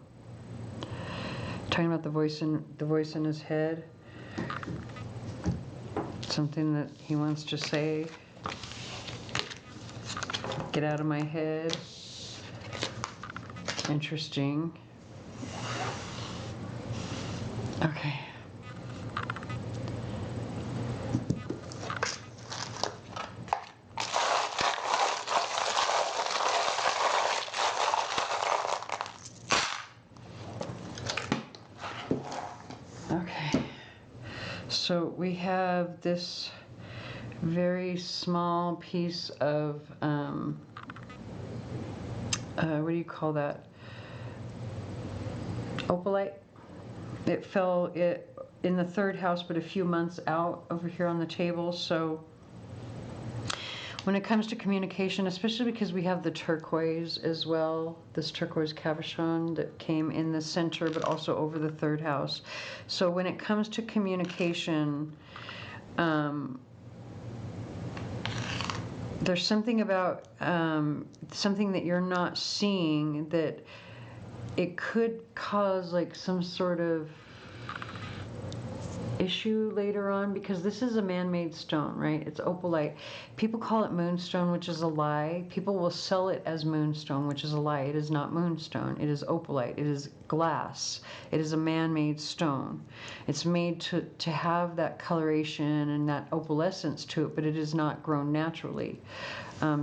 Talking about the voice in his head. Something that he wants to say. Get out of my head. Interesting. Okay. Okay. So we have this very small piece of, what do you call that? Opalite. It fell in the 3rd house, but a few months out over here on the table. So when it comes to communication, especially because we have the turquoise as well, this turquoise cabochon that came in the center, but also over the 3rd house. So when it comes to communication, there's something about something that you're not seeing, that it could cause like some sort of issue later on, because this is a man-made stone, right? It's opalite. People call it moonstone, which is a lie. People will sell it as moonstone, which is a lie. It is not moonstone. It is opalite. It is glass. It is a man-made stone. It's made to have that coloration and that opalescence to it, but it is not grown naturally.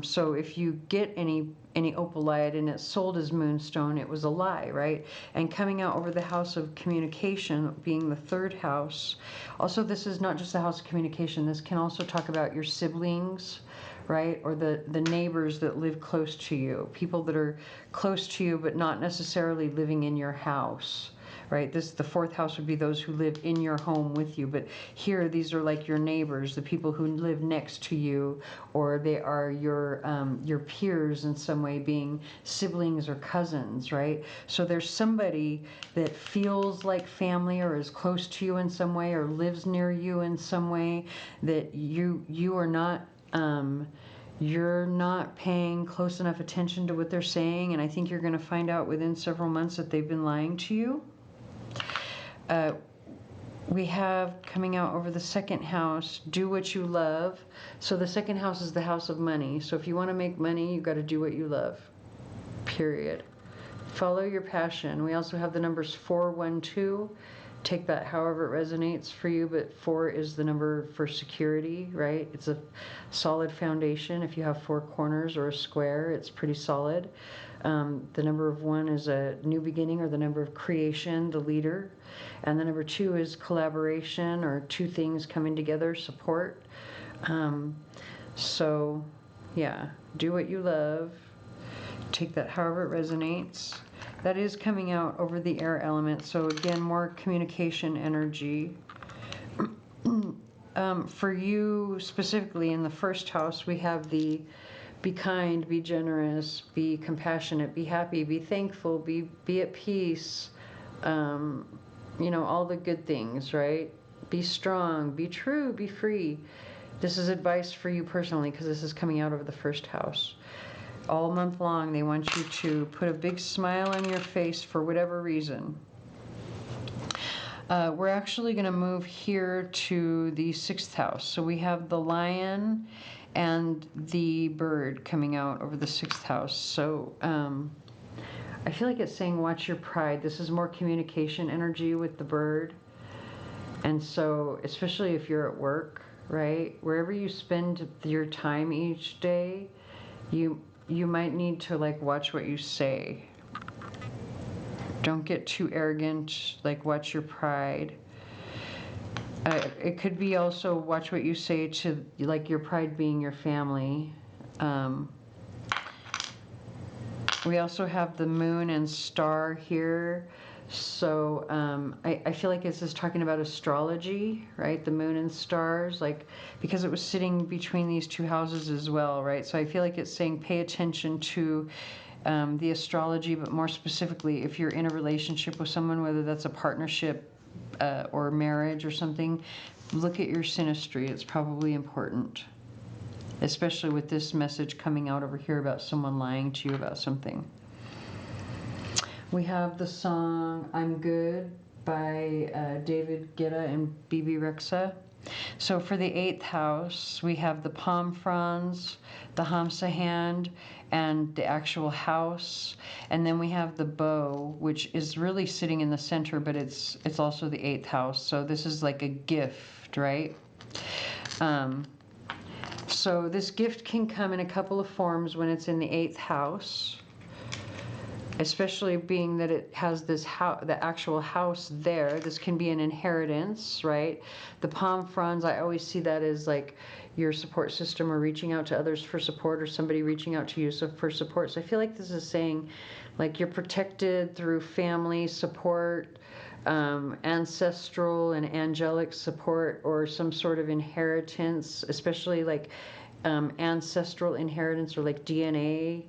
So if you get any opalite and it's sold as moonstone, it was a lie, right? And coming out over the house of communication, being the 3rd house. Also, this is not just the house of communication. This can also talk about your siblings, right? Or the neighbors that live close to you. People that are close to you, but not necessarily living in your house. Right, the 4th house would be those who live in your home with you, but here these are like your neighbors, the people who live next to you, or they are your peers in some way, being siblings or cousins, right? So there's somebody that feels like family, or is close to you in some way, or lives near you in some way, that you are not You're not paying close enough attention to what they're saying, and I think you're going to find out within several months that they've been lying to you. We have coming out over the second house, do what you love. So the second house is the house of money. So if you want to make money, you've got to do what you love, period. Follow your passion. We also have the numbers 4, 1, 2. Take that however it resonates for you, but 4 is the number for security, right? It's a solid foundation. If you have 4 corners or a square, it's pretty solid. The number of 1 is a new beginning, or the number of creation, the leader. And the number 2 is collaboration, or 2 things coming together, support. So yeah, do what you love. Take that however it resonates. That is coming out over the air element. So again, more communication energy. For you specifically in the first house, we have the be kind, be generous, be compassionate, be happy, be thankful, be at peace. You know, all the good things, right? Be strong, be true, be free. This is advice for you personally, because this is coming out over the first house. All month long, they want you to put a big smile on your face for whatever reason. We're actually going to move here to the 6th house. So we have the lion and the bird coming out over the 6th house. So I feel like it's saying watch your pride. This is more communication energy with the bird. And so, especially if you're at work, right? Wherever you spend your time each day, you might need to like watch what you say. Don't get too arrogant, like watch your pride. It could be also watch what you say to, like, your pride being your family. We also have the moon and star here. So I feel like this is talking about astrology, right? The moon and stars, like, because it was sitting between these 2 houses as well, right? So I feel like it's saying pay attention to the astrology, but more specifically, if you're in a relationship with someone, whether that's a partnership or marriage or something, look at your synastry. It's probably important, especially with this message coming out over here about someone lying to you about something. We have the song I'm Good by David Guetta and BB Rexa. So for the 8th house, we have the palm fronds, the Hamsa hand, and the actual house. And then we have the bow, which is really sitting in the center, but it's also the 8th house. So this is like a gift, right? So this gift can come in a couple of forms when it's in the 8th house, especially being that it has this house, the actual house there. This can be an inheritance, right? The palm fronds, I always see that as like your support system, or reaching out to others for support, or somebody reaching out to you for support. So I feel like this is saying like you're protected through family support, ancestral and angelic support, or some sort of inheritance, especially like ancestral inheritance, or like DNA.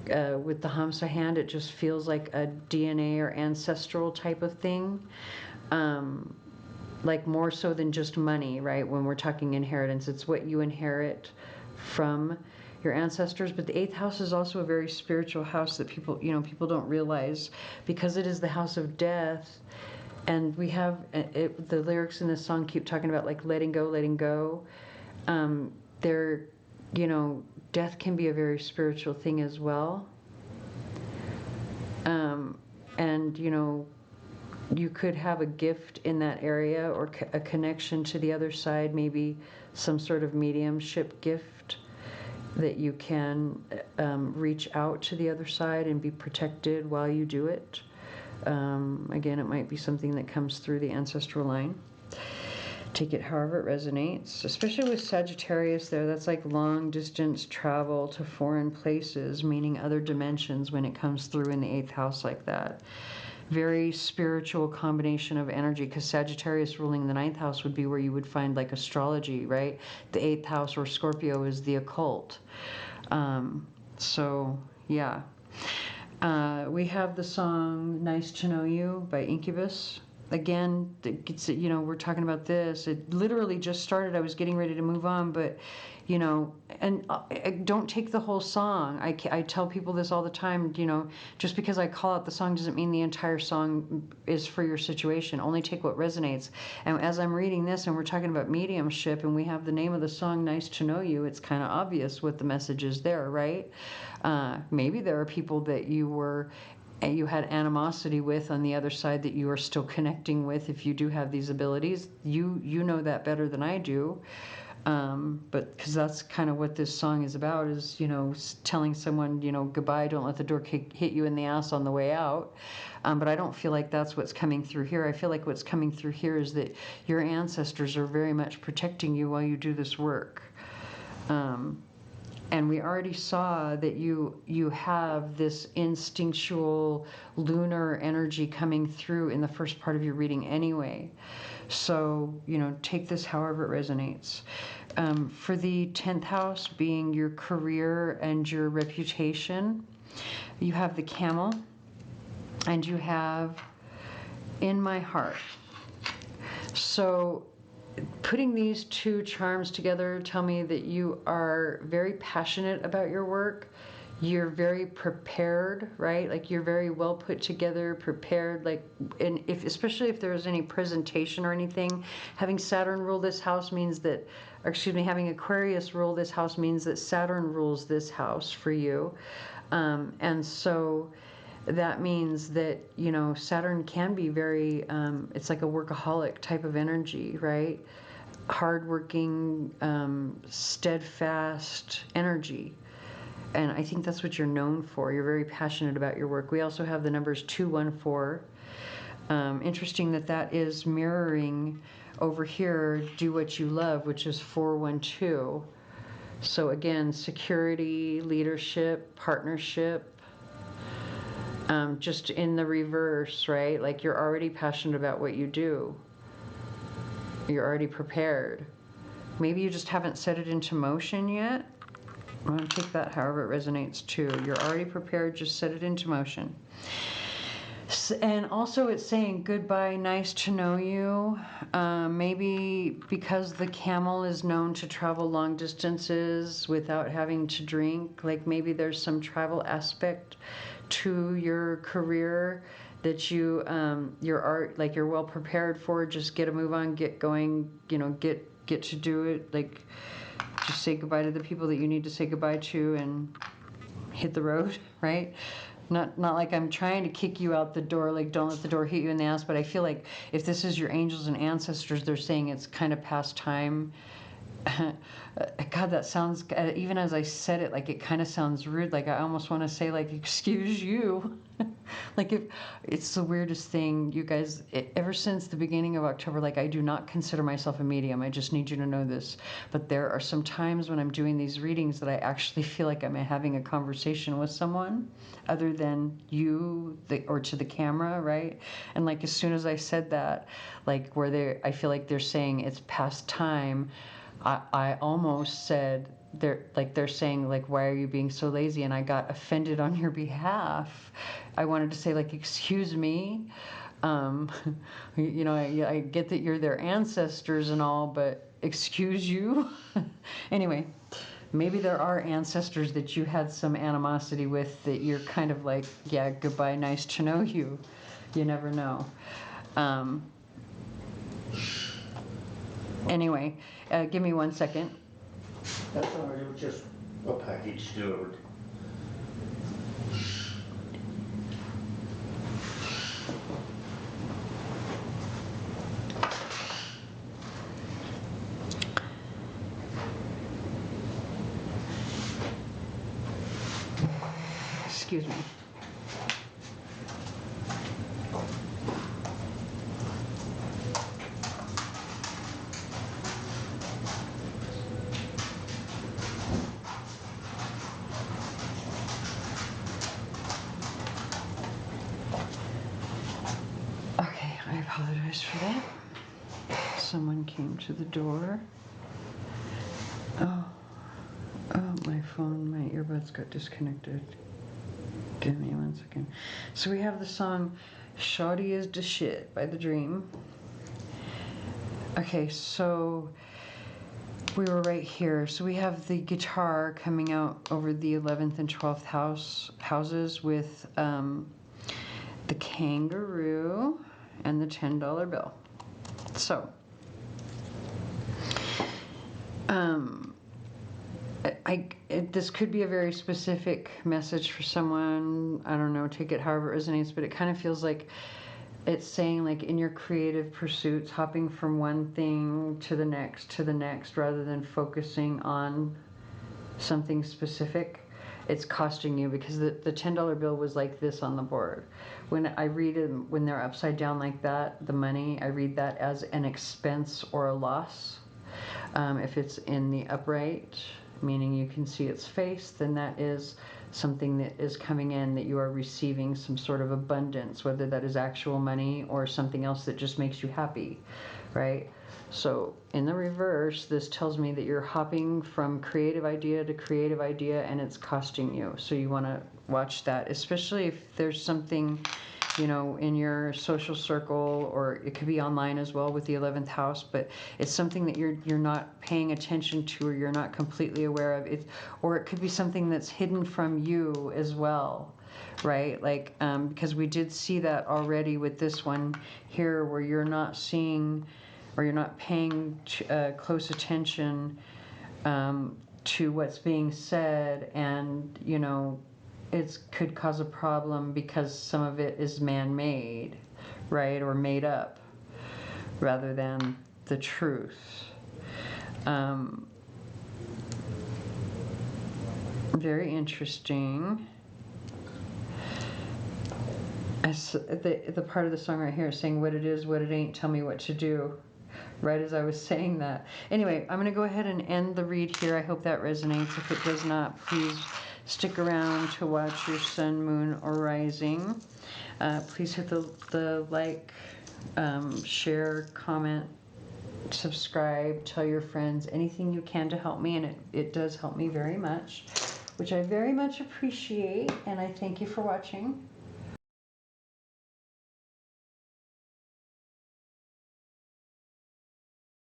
With the Hamsa hand, it just feels like a DNA or ancestral type of thing, like more so than just money, right? When we're talking inheritance, it's what you inherit from your ancestors. But the 8th house is also a very spiritual house that people don't realize, because it is the house of death. And we have the lyrics in this song keep talking about like letting go, letting go. Death can be a very spiritual thing as well. And you could have a gift in that area, or a connection to the other side, maybe some sort of mediumship gift that you can reach out to the other side and be protected while you do it. Again, it might be something that comes through the ancestral line. Take it however it resonates, especially with Sagittarius there. That's like long distance travel to foreign places, meaning other dimensions, when it comes through in the 8th house like that. Very spiritual combination of energy, because Sagittarius ruling the 9th house would be where you would find like astrology, right? The 8th house, or Scorpio, is the occult. So yeah. We have the song Nice to Know You by Incubus. again, it's, you know, we're talking about this. It literally just started. I was getting ready to move on, but, you know, and I don't take the whole song. I tell people this all the time, you know, just because I call out the song doesn't mean the entire song is for your situation. Only take what resonates. And as I'm reading this and we're talking about mediumship and we have the name of the song, Nice to Know You, it's kind of obvious what the message is there, right? Maybe there are people that you had animosity with on the other side that you are still connecting with. If you do have these abilities, you know that better than I do. But because that's kind of what this song is about, is, you know, telling someone, you know, goodbye, don't let the door hit you in the ass on the way out. But I don't feel like that's what's coming through here. I feel like what's coming through here is that your ancestors are very much protecting you while you do this work. And we already saw that you have this instinctual lunar energy coming through in the first part of your reading anyway. So, you know, take this however it resonates. For the 10th house being your career and your reputation, you have the Camel and you have In My Heart. So putting these two charms together tell me that you are very passionate about your work. You're very prepared, right? Like you're very well put together, prepared. Like, and especially if there's any presentation or anything, having Saturn rule this house means that, or excuse me, having Aquarius rule this house means that Saturn rules this house for you. And so that means that, you know, Saturn can be very, it's like a workaholic type of energy, right? Hardworking, steadfast energy. And I think that's what you're known for. You're very passionate about your work. We also have the numbers 214. Interesting that that is mirroring over here, Do What You Love, which is 412. So again, security, leadership, partnership. Just in the reverse, right? Like you're already passionate about what you do. You're already prepared. Maybe you just haven't set it into motion yet. I'm going to take that however it resonates too. You're already prepared, just set it into motion. And also it's saying goodbye, nice to know you. Maybe because the Camel is known to travel long distances without having to drink, like maybe there's some travel aspect to your career that your art, like you're well prepared for. Just get a move on, get going, you know, get to do it. Like just say goodbye to the people that you need to say goodbye to and hit the road, right? Not like I'm trying to kick you out the door, like don't let the door hit you in the ass, but I feel like if this is your angels and ancestors, they're saying it's kind of past time. God, that sounds, even as I said it, like it kind of sounds rude. Like I almost want to say like, excuse you. Like if it's the weirdest thing, you guys, ever since the beginning of October, like I do not consider myself a medium. I just need you to know this. But there are some times when I'm doing these readings that I actually feel like I'm having a conversation with someone other than you, or to the camera, right? And like as soon as I said that, like I feel like they're saying it's past time. I almost said they're saying like, why are you being so lazy? And I got offended on your behalf. I wanted to say like, excuse me. You know, I get that you're their ancestors and all, but excuse you. Anyway, maybe there are ancestors that you had some animosity with that you're kind of like, yeah, goodbye, nice to know you. You never know. Anyway, give me 1 second. That's all right, it was just a package delivered. Excuse me. Okay, I apologize for that. Someone came to the door. Oh, my phone, my earbuds got disconnected. Give me 1 second. So we have the song, Shoddy is the shit by The Dream. Okay, so we were right here. So we have the guitar coming out over the 11th and 12th houses with the kangaroo and the $10 bill. So, this could be a very specific message for someone. I don't know, take it however it resonates, but it kind of feels like it's saying, like, in your creative pursuits, hopping from one thing to the next, rather than focusing on something specific. It's costing you, because the $10 bill was like this on the board. When I read it, when they're upside down like that, the money, I read that as an expense or a loss. If it's in the upright, meaning you can see its face, then that is something that is coming in, that you are receiving some sort of abundance, whether that is actual money or something else that just makes you happy, right? So in the reverse, this tells me that you're hopping from creative idea to creative idea, and it's costing you. So you want to watch that, especially if there's something, you know, in your social circle, or it could be online as well with the 11th house, but it's something that you're not paying attention to, or you're not completely aware of it, or it could be something that's hidden from you as well, right? Like, because we did see that already with this one here, where you're not seeing, or you're not paying close attention to what's being said, and, you know, it could cause a problem because some of it is man-made, right, or made up, rather than the truth. Very interesting. The part of the song right here is saying, what it is, what it ain't, tell me what to do. Right as I was saying that. Anyway, I'm going to go ahead and end the read here. I hope that resonates. If it does not, please stick around to watch your sun, moon, or rising. Please hit the like, share, comment, subscribe, tell your friends, anything you can to help me, and it does help me very much, which I very much appreciate, and I thank you for watching.